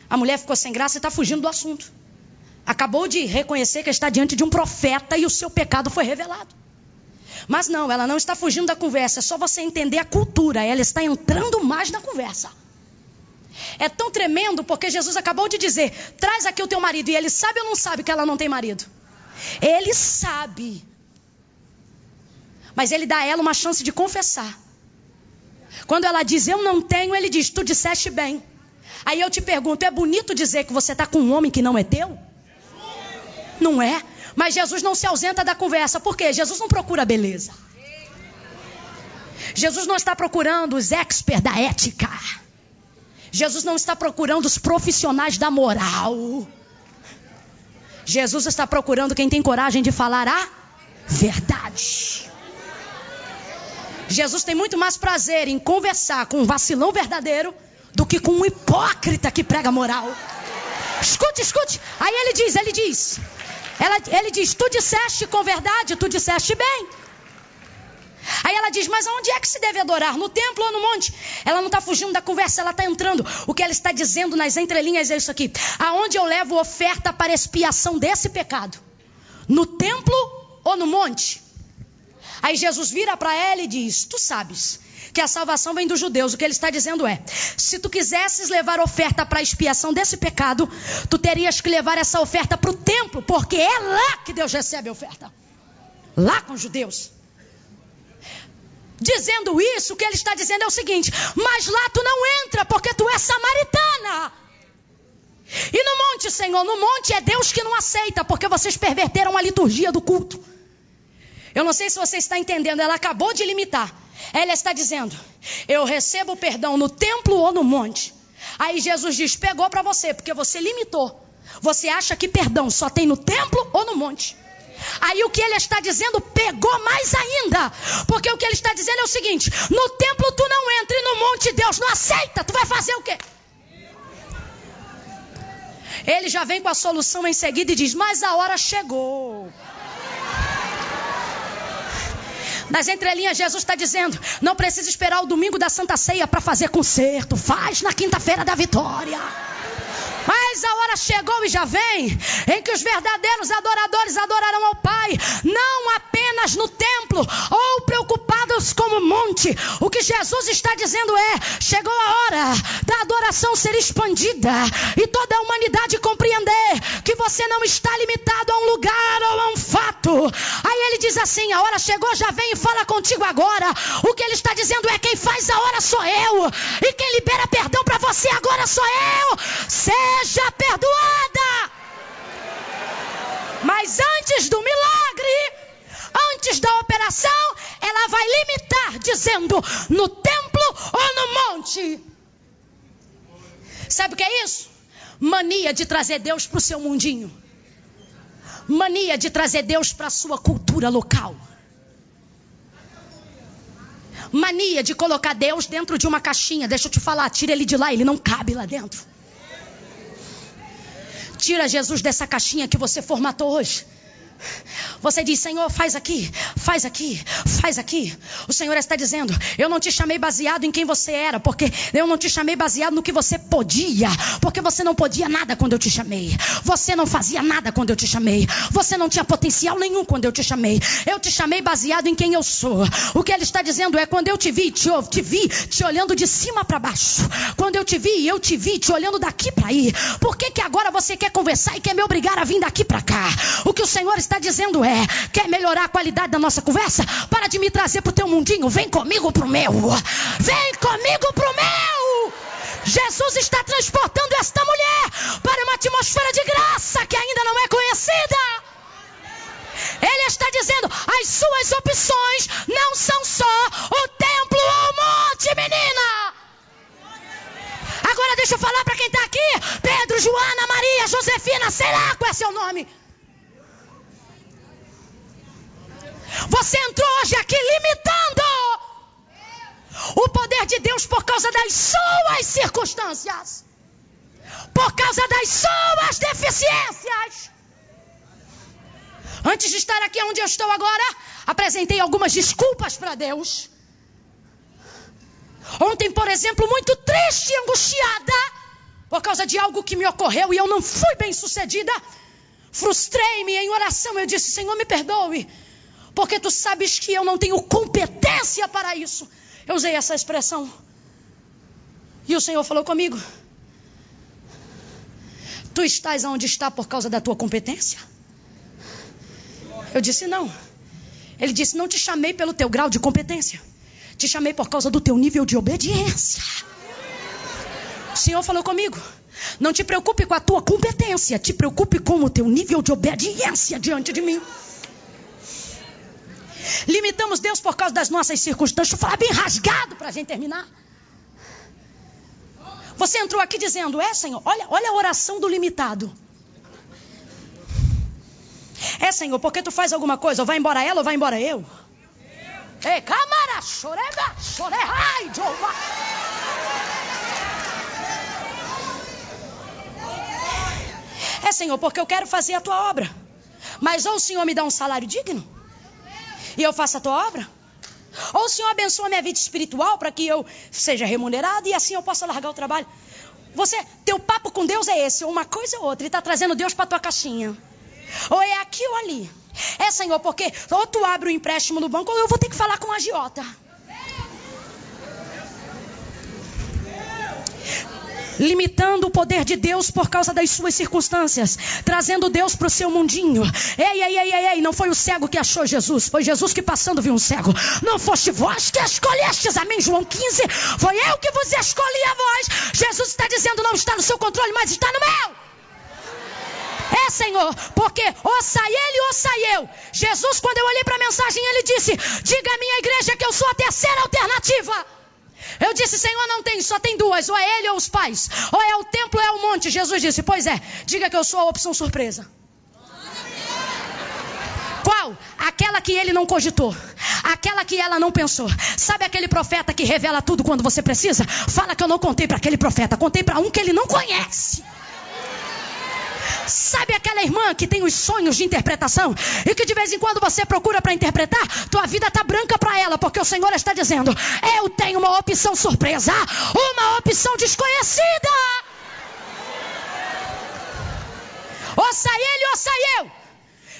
a mulher ficou sem graça e está fugindo do assunto. Acabou de reconhecer que está diante de um profeta e o seu pecado foi revelado. Mas não, ela não está fugindo da conversa. É só você entender a cultura. Ela está entrando mais na conversa. É tão tremendo porque Jesus acabou de dizer: traz aqui o teu marido. E ele sabe ou não sabe que ela não tem marido? Ele sabe. Mas ele dá a ela uma chance de confessar. Quando ela diz eu não tenho, ele diz: tu disseste bem. Aí eu te pergunto: é bonito dizer que você está com um homem que não é teu? Não é? Mas Jesus não se ausenta da conversa. Por quê? Jesus não procura beleza. Jesus não está procurando os experts da ética. Jesus não está procurando os profissionais da moral. Jesus está procurando quem tem coragem de falar a verdade. Jesus tem muito mais prazer em conversar com um vacilão verdadeiro do que com um hipócrita que prega moral. Escute, escute. Aí ele diz, tu disseste com verdade, tu disseste bem. Aí ela diz: mas aonde é que se deve adorar? No templo ou no monte? Ela não está fugindo da conversa, ela está entrando. O que ela está dizendo nas entrelinhas é isso aqui: aonde eu levo oferta para expiação desse pecado? No templo ou no monte? Aí Jesus vira para ela e diz: tu sabes que a salvação vem dos judeus. O que ele está dizendo é: se tu quisesses levar oferta para a expiação desse pecado, tu terias que levar essa oferta para o templo, porque é lá que Deus recebe a oferta. Lá com os judeus. Dizendo isso, o que ele está dizendo é o seguinte: mas lá tu não entra, porque tu és samaritana. E no monte, Senhor, no monte é Deus que não aceita, porque vocês perverteram a liturgia do culto. Eu não sei se você está entendendo, ela acabou de limitar. Ela está dizendo: eu recebo perdão no templo ou no monte. Aí Jesus diz: pegou para você, porque você limitou. Você acha que perdão só tem no templo ou no monte? Aí o que ele está dizendo pegou mais ainda. Porque o que ele está dizendo é o seguinte: no templo tu não entra e no monte Deus não aceita. Tu vai fazer o quê? Ele já vem com a solução em seguida e diz: mas a hora chegou. Nas entrelinhas Jesus está dizendo: não precisa esperar o domingo da Santa Ceia para fazer concerto. Faz na quinta-feira da vitória. Mas a hora chegou e já vem, em que os verdadeiros adoradores adorarão ao Pai, não apenas no templo, ou preocupados com o monte. O que Jesus está dizendo é: chegou a hora da adoração ser expandida, e toda a humanidade compreender que você não está limitado a um lugar ou a um fato. Aí ele diz assim: a hora chegou, já vem e fala contigo agora. O que ele está dizendo é: quem faz a hora sou eu, e quem libera perdão para você agora sou eu. Seja perdoada. Mas antes do milagre, antes da operação, ela vai limitar, dizendo: no templo ou no monte. Sabe o que é isso? Mania de trazer Deus para o seu mundinho. Mania de trazer Deus para a sua cultura local. Mania de colocar Deus dentro de uma caixinha. Deixa eu te falar, tira ele de lá, ele não cabe lá dentro. Tira Jesus dessa caixinha que você formatou hoje. Você diz: Senhor, faz aqui, faz aqui, faz aqui. O Senhor está dizendo: eu não te chamei baseado em quem você era, porque eu não te chamei baseado no que você podia, porque você não podia nada quando eu te chamei. Você não fazia nada quando eu te chamei. Você não tinha potencial nenhum quando eu te chamei. Eu te chamei baseado em quem eu sou. O que ele está dizendo é: quando eu te vi te olhando de cima para baixo. Quando eu te vi te olhando daqui para aí. Por que agora você quer conversar e quer me obrigar a vir daqui para cá? O que o Senhor está está dizendo quer melhorar a qualidade da nossa conversa? Para de me trazer para o teu mundinho, vem comigo para o meu. Vem comigo para o meu. Jesus está transportando esta mulher para uma atmosfera de graça que ainda não é conhecida. Ele está dizendo, as suas opções não são só o templo ou o monte, menina. Agora deixa eu falar para quem está aqui. Pedro, Joana, Maria, Josefina, sei lá qual é seu nome. Você entrou hoje aqui limitando o poder de Deus por causa das suas circunstâncias, por causa das suas deficiências. Antes de estar aqui onde eu estou agora, apresentei algumas desculpas para Deus. Ontem, por exemplo, muito triste e angustiada por causa de algo que me ocorreu e eu não fui bem sucedida. Frustrei-me em oração. Eu disse, Senhor, me perdoe, porque tu sabes que eu não tenho competência para isso. Eu usei essa expressão. E o Senhor falou comigo, tu estás onde está por causa da tua competência? Eu disse não. Ele disse, não te chamei pelo teu grau de competência, te chamei por causa do teu nível de obediência. O Senhor falou comigo, não te preocupe com a tua competência, te preocupe com o teu nível de obediência diante de mim. Limitamos Deus por causa das nossas circunstâncias. Deixa eu falar bem rasgado para a gente terminar. Você entrou aqui dizendo, Senhor, olha a oração do limitado. Senhor, porque tu faz alguma coisa, ou vai embora ela ou vai embora eu. Ei, câmara, chorega, chorerai, Jeová. Senhor, porque eu quero fazer a tua obra. Mas ou o Senhor me dá um salário digno e eu faço a tua obra, ou o Senhor abençoa a minha vida espiritual para que eu seja remunerado e assim eu possa largar o trabalho. Teu papo com Deus é esse, ou uma coisa ou outra. Ele está trazendo Deus para tua caixinha. Ou é aqui ou ali. Senhor, porque ou tu abre o empréstimo no banco ou eu vou ter que falar com a agiota. Limitando o poder de Deus por causa das suas circunstâncias, trazendo Deus para o seu mundinho. Ei, não foi o cego que achou Jesus, foi Jesus que passando viu um cego. Não foste vós que escolhestes a mim, João 15, foi eu que vos escolhi a vós. Jesus está dizendo, não está no seu controle, mas está no meu. Senhor, porque ou sai ele ou sai eu. Jesus, quando eu olhei para a mensagem, ele disse, diga à minha igreja que eu sou a terceira alternativa. Eu disse, Senhor, não tem, só tem duas, ou é ele ou os pais, ou é o templo ou é o monte. Jesus disse, pois diga que eu sou a opção surpresa. Qual? Aquela que ele não cogitou, aquela que ela não pensou. Sabe aquele profeta que revela tudo quando você precisa? Fala que eu não contei para aquele profeta, contei para um que ele não conhece. Sabe aquela irmã que tem os sonhos de interpretação e que de vez em quando você procura para interpretar, tua vida está branca para ela, porque o Senhor está dizendo, eu tenho uma opção surpresa, uma opção desconhecida. Ou sai ele ou sai eu.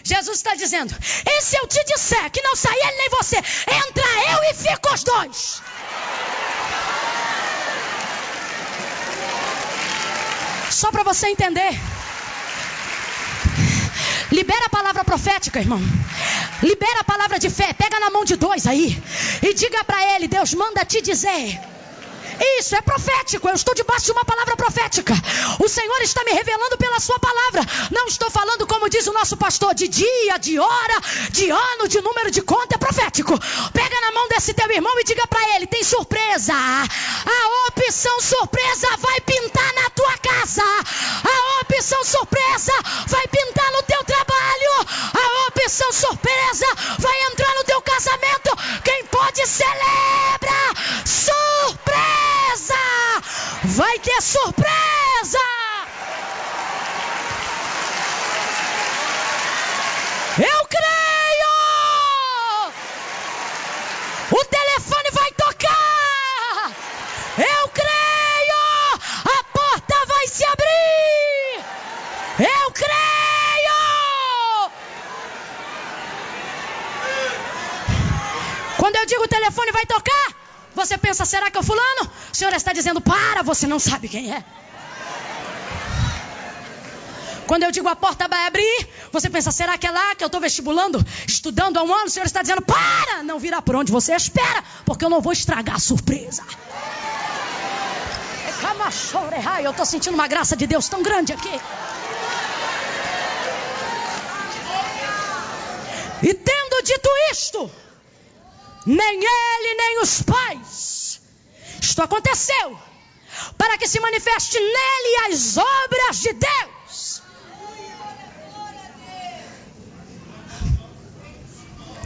Jesus está dizendo, e se eu te disser que não sai ele nem você, entra eu e fica os dois. Só para você entender. Libera a palavra profética, irmão. Libera a palavra de fé. Pega na mão de dois aí e diga para ele, Deus manda te dizer. Isso é profético, eu estou debaixo de uma palavra profética. O Senhor está me revelando pela sua palavra. Não estou falando como diz o nosso pastor, de dia, de hora, de ano, de número de conta. É profético. Pega na mão desse teu irmão e diga para ele, tem surpresa. A opção surpresa vai pintar na tua casa. A opção surpresa vai pintar no teu trabalho. A opção surpresa vai entrar no teu casamento. Quem pode celebra surpresa. Vai ter surpresa. Eu creio. O telefone vai tocar. Eu creio. A porta vai se abrir. Eu creio. Quando eu digo o telefone vai tocar, você pensa, será que é o fulano? O Senhor está dizendo, para, você não sabe quem é. Quando eu digo a porta vai abrir, você pensa, será que é lá que eu estou vestibulando, estudando há um ano? O Senhor está dizendo, para, não virá por onde você espera, porque eu não vou estragar a surpresa. Eu estou sentindo uma graça de Deus tão grande aqui. E tendo dito isto, nem ele nem os pais, isto aconteceu para que se manifeste nele as obras de Deus.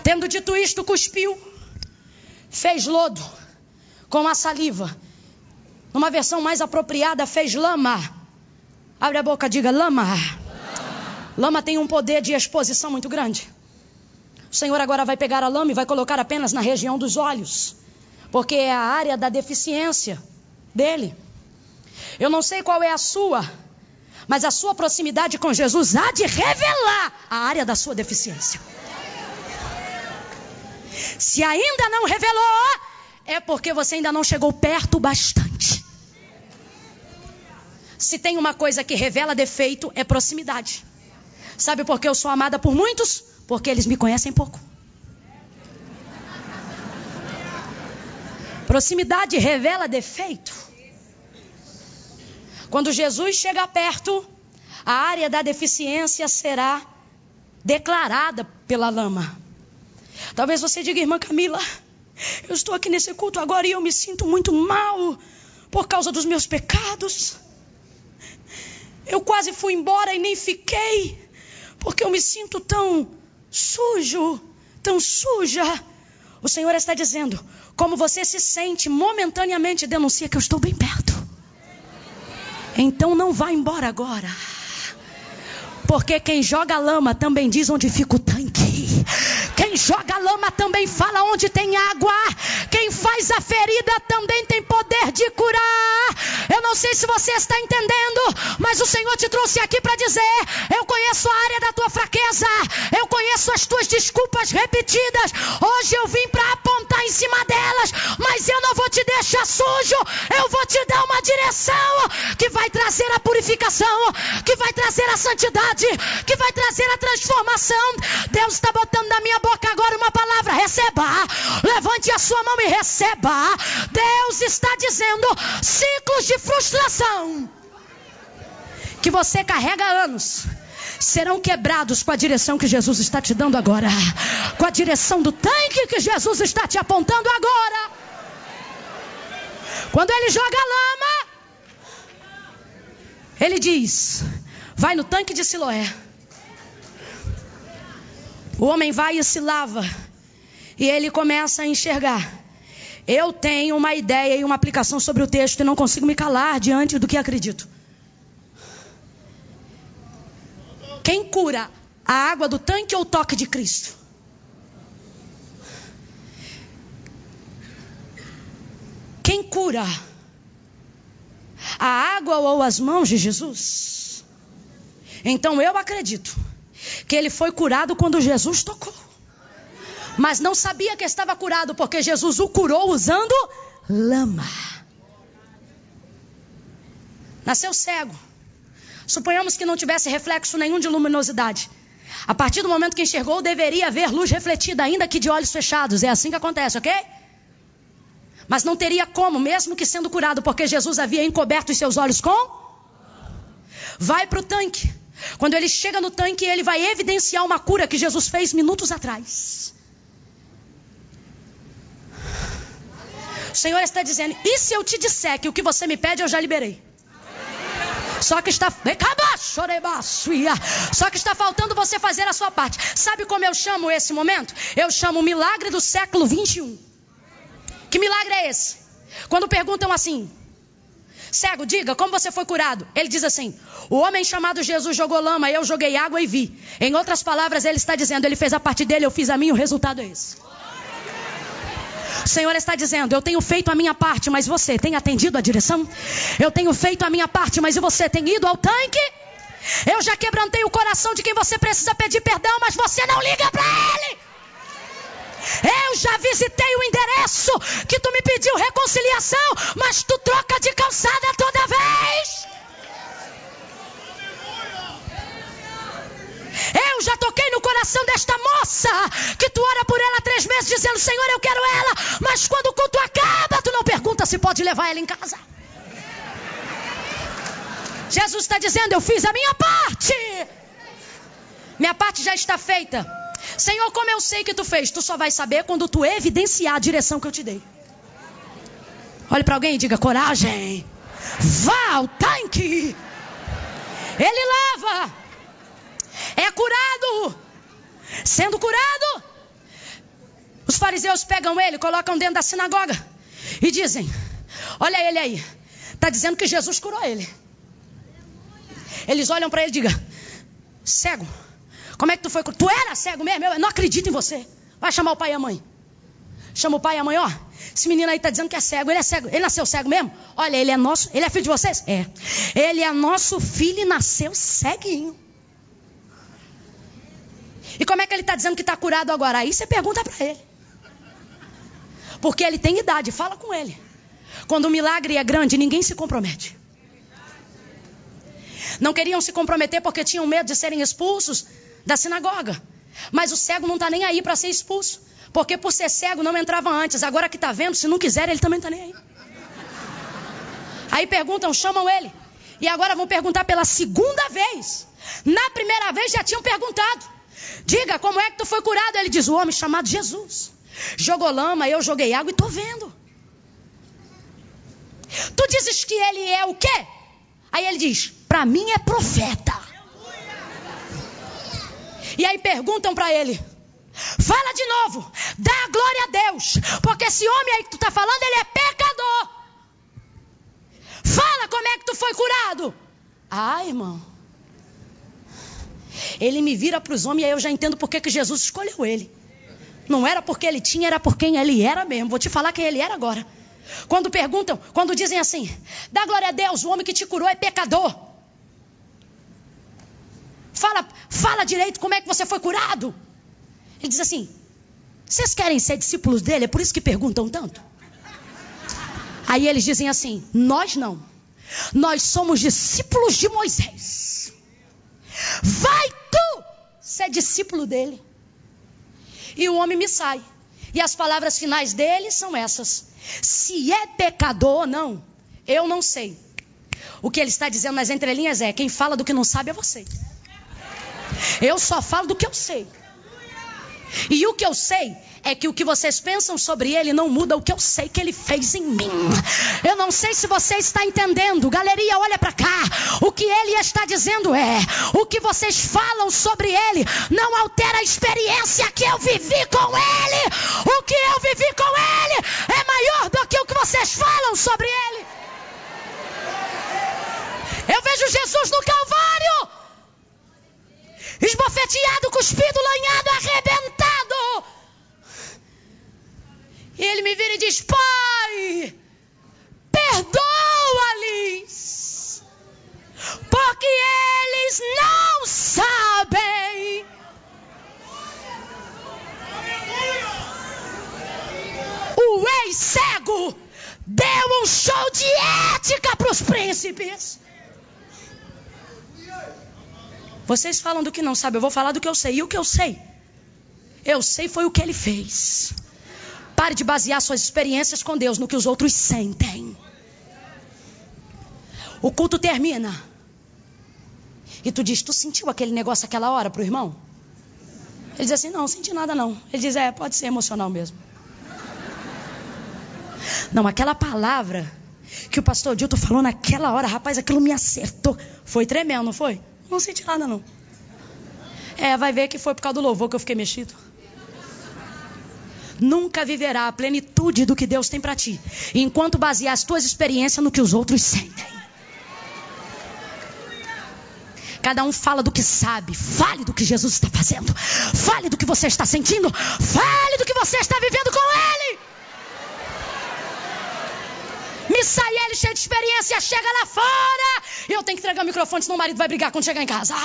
Tendo dito isto, cuspiu, fez lodo com a saliva. Numa versão mais apropriada, fez lama. Abre a boca, diga lama. Lama tem um poder de exposição muito grande. O Senhor agora vai pegar a lama e vai colocar apenas na região dos olhos, porque é a área da deficiência dele. Eu não sei qual é a sua, mas a sua proximidade com Jesus há de revelar a área da sua deficiência. Se ainda não revelou, é porque você ainda não chegou perto bastante. Se tem uma coisa que revela defeito, é proximidade. Sabe por que eu sou amada por muitos? Porque eles me conhecem pouco. Proximidade revela defeito. Quando Jesus chega perto, a área da deficiência será declarada pela lama. Talvez você diga, irmã Camila, eu estou aqui nesse culto agora e eu me sinto muito mal por causa dos meus pecados. Eu quase fui embora e nem fiquei, porque eu me sinto tão sujo, tão suja. O Senhor está dizendo, como você se sente momentaneamente, denuncia que eu estou bem perto. Então não vá embora agora. Porque quem joga lama também diz onde fica o tanque. Quem joga lama também fala onde tem água. Quem faz a ferida também tem poder de curar. Eu não sei se você está entendendo, mas o Senhor te trouxe aqui para dizer, eu conheço a área da tua fraqueza, eu conheço as tuas desculpas repetidas. Hoje eu vim para apontar em cima delas, mas eu não vou te deixar sujo. Eu vou te dar uma direção que vai trazer a purificação, que vai trazer a santidade, que vai trazer a transformação. Deus está botando na minha boca agora uma palavra, receba. Levante a sua mão e receba. Deus está dizendo, ciclos de frustração que você carrega há anos serão quebrados com a direção que Jesus está te dando agora, com a direção do tanque que Jesus está te apontando agora. Quando ele joga lama, ele diz, vai no tanque de Siloé. O homem vai e se lava, e ele começa a enxergar. Eu tenho uma ideia e uma aplicação sobre o texto e não consigo me calar diante do que acredito. Quem cura a água do tanque ou o toque de Cristo? Quem cura a água ou as mãos de Jesus? Então eu acredito que ele foi curado quando Jesus tocou, mas não sabia que estava curado, porque Jesus o curou usando lama. Nasceu cego. Suponhamos que não tivesse reflexo nenhum de luminosidade. A partir do momento que enxergou, deveria haver luz refletida, ainda que de olhos fechados. É assim que acontece, ok? Mas não teria como, mesmo que sendo curado, porque Jesus havia encoberto os seus olhos com... Vai para o tanque. Quando ele chega no tanque, ele vai evidenciar uma cura que Jesus fez minutos atrás. O Senhor está dizendo, e se eu te disser que o que você me pede eu já liberei? Só que está faltando você fazer a sua parte. Sabe como eu chamo esse momento? Eu chamo o milagre do século 21. Que milagre é esse? Quando perguntam assim, cego, diga, como você foi curado? Ele diz assim, o homem chamado Jesus jogou lama, eu joguei água e vi. Em outras palavras, ele está dizendo, ele fez a parte dele, eu fiz a minha, o resultado é esse. O Senhor está dizendo, eu tenho feito a minha parte, mas você tem atendido a direção? Eu tenho feito a minha parte, mas e você tem ido ao tanque? Eu já quebrantei o coração de quem você precisa pedir perdão, mas você não liga para ele. Eu já visitei o endereço que tu me pediu reconciliação, mas tu troca de calçada toda vez. Eu já toquei no coração desta moça, que tu ora por ela 3 meses dizendo: Senhor, eu quero ela. Mas quando o culto acaba, tu não pergunta se pode levar ela em casa. Jesus está dizendo: eu fiz a minha parte. Minha parte já está feita. Senhor, como eu sei que tu fez? Tu só vai saber quando tu evidenciar a direção que eu te dei. Olhe para alguém e diga: coragem. Vá ao tanque. Ele lava. É curado. Sendo curado, os fariseus pegam ele, colocam dentro da sinagoga e dizem: olha ele aí, está dizendo que Jesus curou ele. Eles olham para ele e digam: cego, como é que tu foi curado? Tu era cego mesmo? Eu não acredito em você. Vai chamar o pai e a mãe. Chama o pai e a mãe: ó, esse menino aí está dizendo que é cego. Ele é cego, ele nasceu cego mesmo? Olha, ele é nosso, ele é filho de vocês? É. Ele é nosso filho e nasceu ceguinho. E como é que ele está dizendo que está curado agora? Aí você pergunta para ele. Porque ele tem idade, fala com ele. Quando o milagre é grande, ninguém se compromete. Não queriam se comprometer porque tinham medo de serem expulsos da sinagoga. Mas o cego não está nem aí para ser expulso. Porque por ser cego não entrava antes. Agora que está vendo, se não quiser, ele também está nem aí. Aí perguntam, chamam ele. E agora vão perguntar pela segunda vez. Na primeira vez já tinham perguntado: diga, como é que tu foi curado? Ele diz: o homem chamado Jesus jogou lama, eu joguei água e estou vendo. Tu dizes que ele é o quê? Aí ele diz: para mim é profeta. E aí perguntam para ele: fala de novo, dá glória a Deus, porque esse homem aí que tu está falando, ele é pecador. Fala como é que tu foi curado. Ah, irmão, ele me vira para os homens e aí eu já entendo por que Jesus escolheu ele. Não era porque ele tinha, era por quem ele era mesmo. Vou te falar quem ele era agora. Quando perguntam, quando dizem assim: dá glória a Deus, o homem que te curou é pecador. Fala direito como é que você foi curado. Ele diz assim: vocês querem ser discípulos dele? É por isso que perguntam tanto. Aí eles dizem assim: nós não. Nós somos discípulos de Moisés. Vai tu ser discípulo dele. E o homem me sai. E as palavras finais dele são essas: se é pecador ou não, eu não sei. O que ele está dizendo nas entrelinhas é: quem fala do que não sabe é você. Eu só falo do que eu sei. E o que eu sei é que o que vocês pensam sobre ele não muda o que eu sei que ele fez em mim. Eu não sei se você está entendendo. Galeria, olha para cá. O que ele está dizendo é: o que vocês falam sobre ele não altera a experiência que eu vivi com ele. O que eu vivi com ele é maior do que o que vocês falam sobre ele. Eu vejo Jesus no Calvário, esbofeteado, cuspido, lanhado, arrebentado. E ele me vira e diz: Pai, perdoa-lhes, porque eles não sabem. O ex-cego deu um show de ética para os príncipes. Vocês falam do que não sabem, eu vou falar do que eu sei. E o que eu sei foi o que ele fez. Pare de basear suas experiências com Deus no que os outros sentem. O culto termina e tu diz: tu sentiu aquele negócio aquela hora pro irmão? Ele diz assim: não senti nada não. Ele diz: pode ser emocional mesmo. Não, aquela palavra que o pastor Dilton falou naquela hora, rapaz, aquilo me acertou. Foi tremendo, não foi? Não senti nada não. Vai ver que foi por causa do louvor que eu fiquei mexido. Nunca viverá a plenitude do que Deus tem para ti enquanto basear as tuas experiências no que os outros sentem. Cada um fala do que sabe. Fale do que Jesus está fazendo. Fale do que você está sentindo. Fale do que você está vivendo com Ele. Misael, cheio de experiência, chega lá fora. E eu tenho que entregar o microfone, senão o marido vai brigar quando chegar em casa.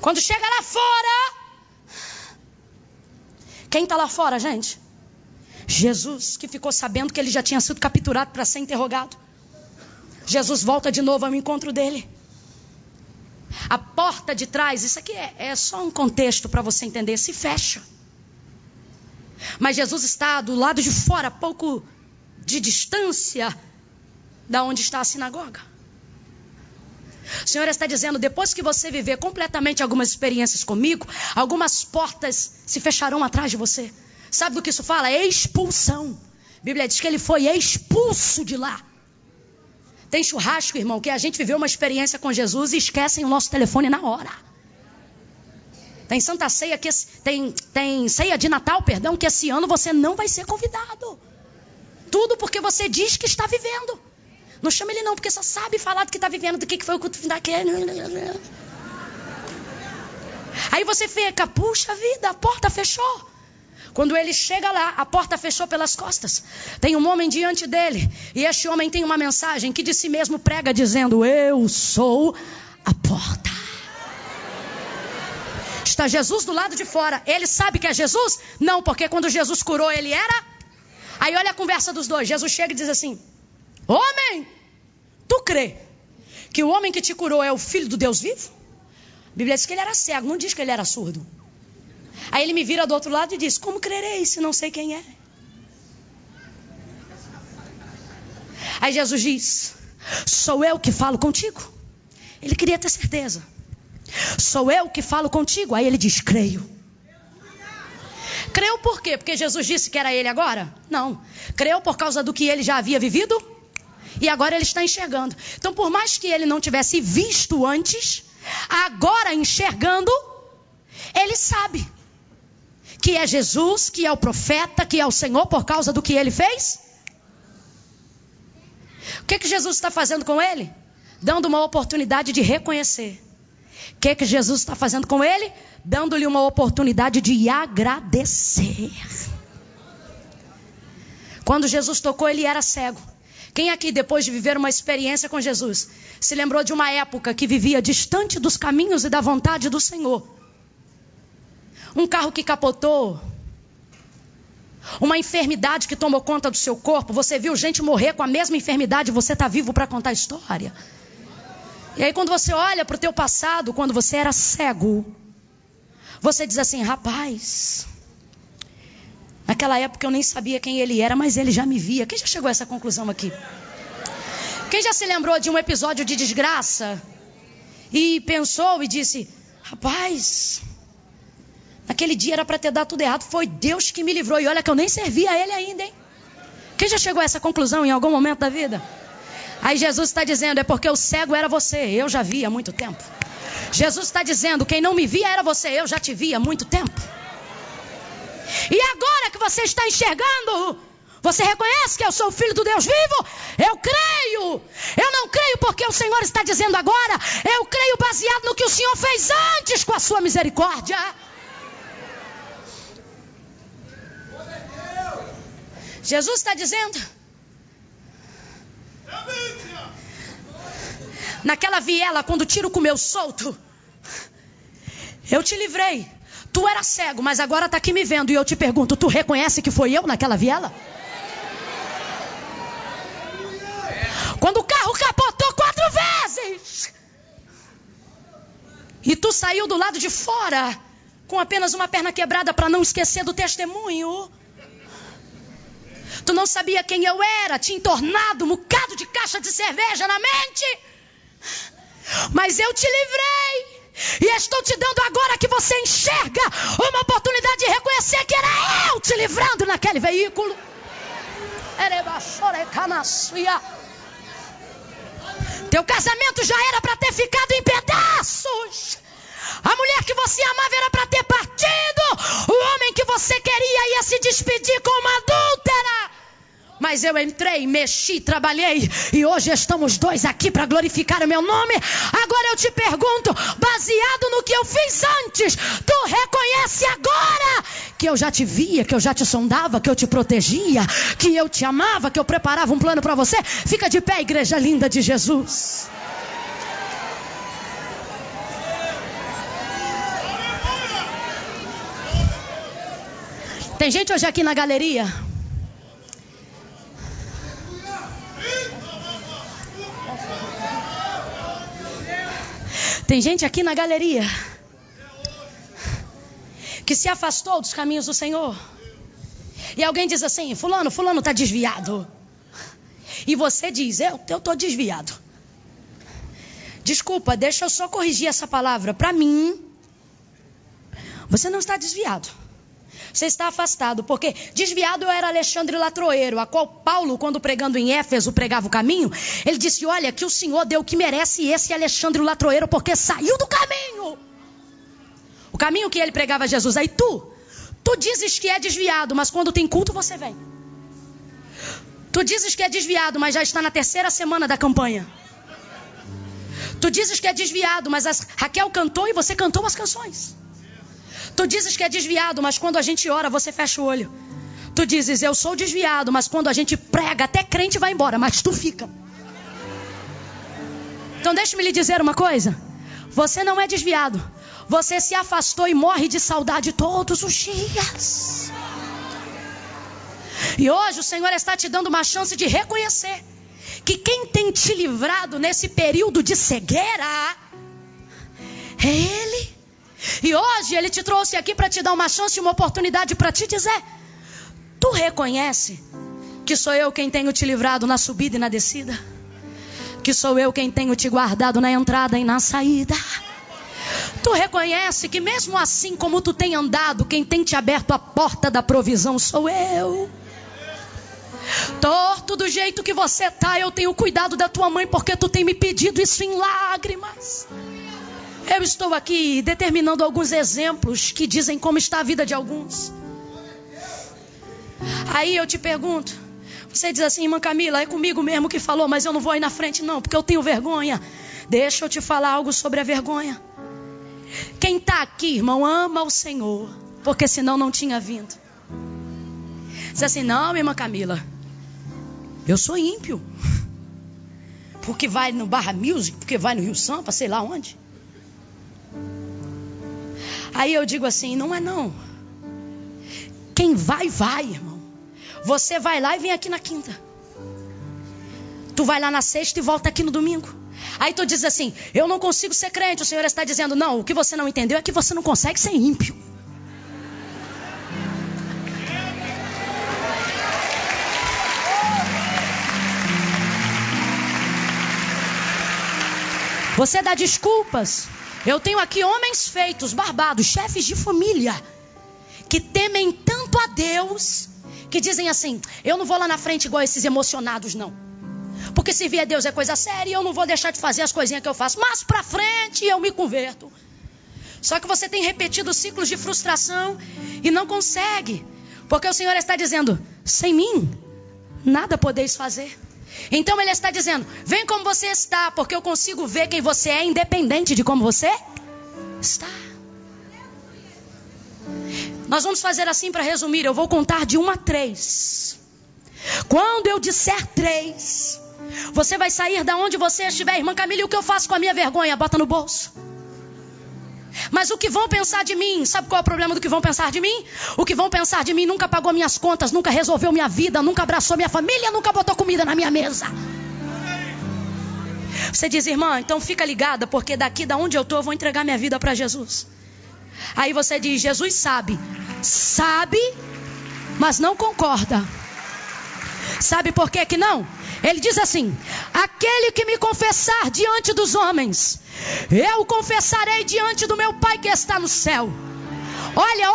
Quando chega lá fora, quem está lá fora, gente? Jesus, que ficou sabendo que ele já tinha sido capturado para ser interrogado. Jesus volta de novo ao encontro dele. A porta de trás, isso aqui é só um contexto para você entender, se fecha. Mas Jesus está do lado de fora, pouco de distância da onde está a sinagoga. O Senhor está dizendo, depois que você viver completamente algumas experiências comigo, algumas portas se fecharão atrás de você. Sabe do que isso fala? Expulsão. A Bíblia diz que ele foi expulso de lá. Tem churrasco, irmão, que a gente viveu uma experiência com Jesus e esquecem o nosso telefone na hora. Tem Santa Ceia, tem ceia de Natal, perdão, que esse ano você não vai ser convidado. Tudo porque você diz que está vivendo. Não chama ele não, porque só sabe falar do que está vivendo, do que foi o culto daquele. Aí você fica, puxa vida, a porta fechou. Quando ele chega lá, a porta fechou pelas costas. Tem um homem diante dele. E este homem tem uma mensagem que de si mesmo prega dizendo, eu sou a porta. Está Jesus do lado de fora. Ele sabe que é Jesus? Não, porque quando Jesus curou ele era. Aí olha a conversa dos dois. Jesus chega e diz assim, homem, tu crê que o homem que te curou é o filho do Deus vivo? A Bíblia diz que ele era cego, não diz que ele era surdo. Aí ele me vira do outro lado e diz, como crerei se não sei quem é? Aí Jesus diz, sou eu que falo contigo? Ele queria ter certeza. Sou eu que falo contigo? Aí ele diz, creio. Creu por quê? Porque Jesus disse que era ele agora? Não. Creu por causa do que ele já havia vivido? E agora ele está enxergando. Então por mais que ele não tivesse visto antes, agora enxergando, ele sabe que é Jesus, que é o profeta, que é o Senhor por causa do que ele fez. O que Jesus está fazendo com ele? Dando uma oportunidade de reconhecer. O que Jesus está fazendo com ele? Dando-lhe uma oportunidade de agradecer. Quando Jesus tocou, ele era cego. Quem aqui, depois de viver uma experiência com Jesus, se lembrou de uma época que vivia distante dos caminhos e da vontade do Senhor? Um carro que capotou, uma enfermidade que tomou conta do seu corpo, você viu gente morrer com a mesma enfermidade e você está vivo para contar a história. E aí quando você olha para o teu passado, quando você era cego, você diz assim, rapaz, naquela época eu nem sabia quem ele era, mas ele já me via. Quem já chegou a essa conclusão aqui? Quem já se lembrou de um episódio de desgraça e pensou e disse, rapaz, naquele dia era para ter dado tudo errado, foi Deus que me livrou. E olha que eu nem servia a ele ainda, hein? Quem já chegou a essa conclusão em algum momento da vida? Aí Jesus está dizendo, é porque o cego era você, eu já vi há muito tempo. Jesus está dizendo, quem não me via era você, eu já te vi há muito tempo. E agora que você está enxergando, você reconhece que eu sou o Filho do Deus vivo? Eu creio. Eu não creio porque o Senhor está dizendo agora, eu creio baseado no que o Senhor fez antes com a sua misericórdia. Jesus está dizendo, naquela viela, quando o tiro comeu solto, eu te livrei. Tu era cego, mas agora está aqui me vendo. E eu te pergunto, tu reconhece que foi eu naquela viela? Quando o carro capotou 4 vezes e tu saiu do lado de fora com apenas uma perna quebrada para não esquecer do testemunho. Tu não sabia quem eu era, tinha entornado um bocado de caixa de cerveja na mente. Mas eu te livrei. E estou te dando agora que você enxerga uma oportunidade de reconhecer que era eu te livrando naquele veículo. Teu casamento já era para ter ficado em pedaços. A mulher que você amava era para ter partido. O homem que você queria ia se despedir com uma adúltera. Mas eu entrei, mexi, trabalhei. E hoje estamos 2 aqui para glorificar o meu nome. Agora eu te pergunto, baseado no que eu fiz antes, tu reconhece agora que eu já te via, que eu já te sondava, que eu te protegia, que eu te amava, que eu preparava um plano para você? Fica de pé, igreja linda de Jesus. Tem gente hoje aqui na galeria Tem gente aqui na galeria que se afastou dos caminhos do Senhor. E alguém diz assim: fulano está desviado. E você diz: eu estou desviado. Desculpa, deixa eu só corrigir essa palavra. Para mim, você não está desviado. Você está afastado, porque desviado era Alexandre Latroeiro, a qual Paulo, quando pregando em Éfeso, pregava o caminho. Ele disse: olha, que o Senhor deu o que merece esse Alexandre Latroeiro, porque saiu do caminho. O caminho que ele pregava a Jesus. Aí tu dizes que é desviado, mas quando tem culto você vem. Tu dizes que é desviado, mas já está na 3ª semana da campanha. Tu dizes que é desviado, mas a Raquel cantou e você cantou as canções. Tu dizes que é desviado, mas quando a gente ora, você fecha o olho. Tu dizes: eu sou desviado, mas quando a gente prega, até crente vai embora, mas tu fica. Então deixa-me lhe dizer uma coisa. Você não é desviado. Você se afastou e morre de saudade todos os dias. E hoje o Senhor está te dando uma chance de reconhecer que quem tem te livrado nesse período de cegueira é Ele. E hoje Ele te trouxe aqui para te dar uma chance e uma oportunidade para te dizer: tu reconhece que sou eu quem tenho te livrado na subida e na descida? Que sou eu quem tenho te guardado na entrada e na saída? Tu reconhece que mesmo assim como tu tem andado, quem tem te aberto a porta da provisão sou eu? Torto do jeito que você tá, eu tenho cuidado da tua mãe, porque tu tem me pedido isso em lágrimas. Eu estou aqui determinando alguns exemplos que dizem como está a vida de alguns. Aí eu te pergunto, você diz assim: irmã Camila, é comigo mesmo que falou, mas eu não vou ir na frente não, porque eu tenho vergonha. Deixa eu te falar algo sobre a vergonha. Quem está aqui, irmão, ama o Senhor, porque senão não tinha vindo. Diz assim: não, irmã Camila, eu sou ímpio, porque vai no Barra Music, porque vai no Rio Sampa, sei lá onde. Aí eu digo assim: não é não. Quem vai, vai, irmão. Você vai lá e vem aqui na quinta. Tu vai lá na sexta e volta aqui no domingo. Aí tu diz assim: eu não consigo ser crente. O Senhor está dizendo: não, o que você não entendeu é que você não consegue ser ímpio. Você dá desculpas. Eu tenho aqui homens feitos, barbados, chefes de família, que temem tanto a Deus, que dizem assim: eu não vou lá na frente igual esses emocionados não, porque servir a Deus é coisa séria e eu não vou deixar de fazer as coisinhas que eu faço, mas pra frente eu me converto. Só que você tem repetido ciclos de frustração e não consegue, porque o Senhor está dizendo: sem mim nada podeis fazer. Então Ele está dizendo: vem como você está, porque eu consigo ver quem você é, independente de como você está. Nós vamos fazer assim para resumir. Eu vou contar de 1 a 3. Quando eu disser 3, você vai sair da onde você estiver. Irmã Camila, e o que eu faço com a minha vergonha? Bota no bolso. Mas o que vão pensar de mim? Sabe qual é o problema do que vão pensar de mim? O que vão pensar de mim nunca pagou minhas contas, nunca resolveu minha vida, nunca abraçou minha família, nunca botou comida na minha mesa. Você diz: irmã, então fica ligada, porque daqui da onde eu estou eu vou entregar minha vida para Jesus. Aí você diz: Jesus sabe, mas não concorda. Sabe por que não? Ele diz assim: aquele que me confessar diante dos homens, eu confessarei diante do meu Pai que está no céu. Olha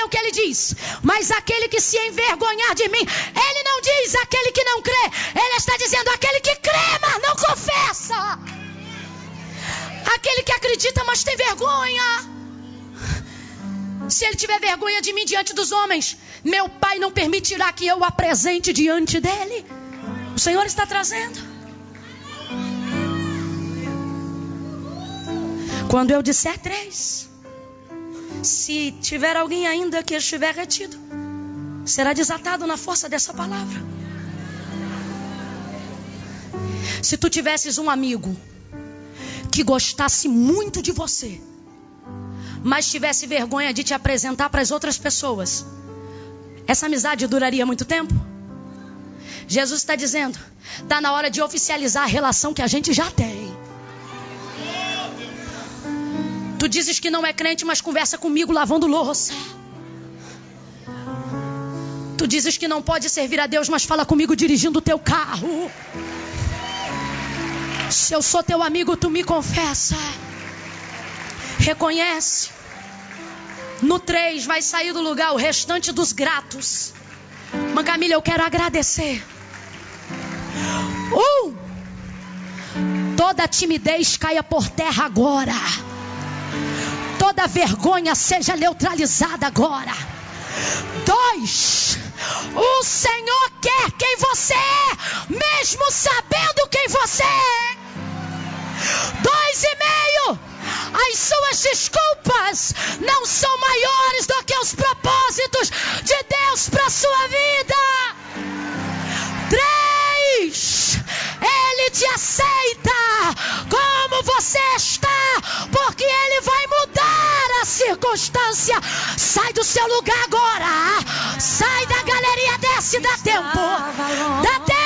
o que ele diz. Mas aquele que se envergonhar de mim, ele não diz aquele que não crê, ele está dizendo aquele que crê, mas não confessa. Aquele que acredita, mas tem vergonha. Se ele tiver vergonha de mim diante dos homens, meu Pai não permitirá que eu o apresente diante dele. O Senhor está trazendo. Quando eu disser 3, se tiver alguém ainda que estiver retido, será desatado na força dessa palavra. Se tu tivesses um amigo que gostasse muito de você, mas tivesse vergonha de te apresentar para as outras pessoas, essa amizade duraria muito tempo? Jesus está dizendo: está na hora de oficializar a relação que a gente já tem. dizes que não é crente, mas conversa comigo lavando louça. Tu dizes que não pode servir a Deus, mas fala comigo dirigindo o teu carro. Se eu sou teu amigo, tu me confessa. Reconhece. No 3 vai sair do lugar o restante dos gratos. Mas Camila, eu quero agradecer. Toda timidez caia por terra agora. Toda vergonha seja neutralizada agora. 2, o Senhor quer quem você é, mesmo sabendo quem você é. 2,5, as suas desculpas não são maiores do que os propósitos de Deus para a sua vida. 3, Ele te aceita como você está, porque Ele vai mudar a circunstância. Sai do seu lugar agora. Sai da galeria, desce, dá tempo. Dá tempo.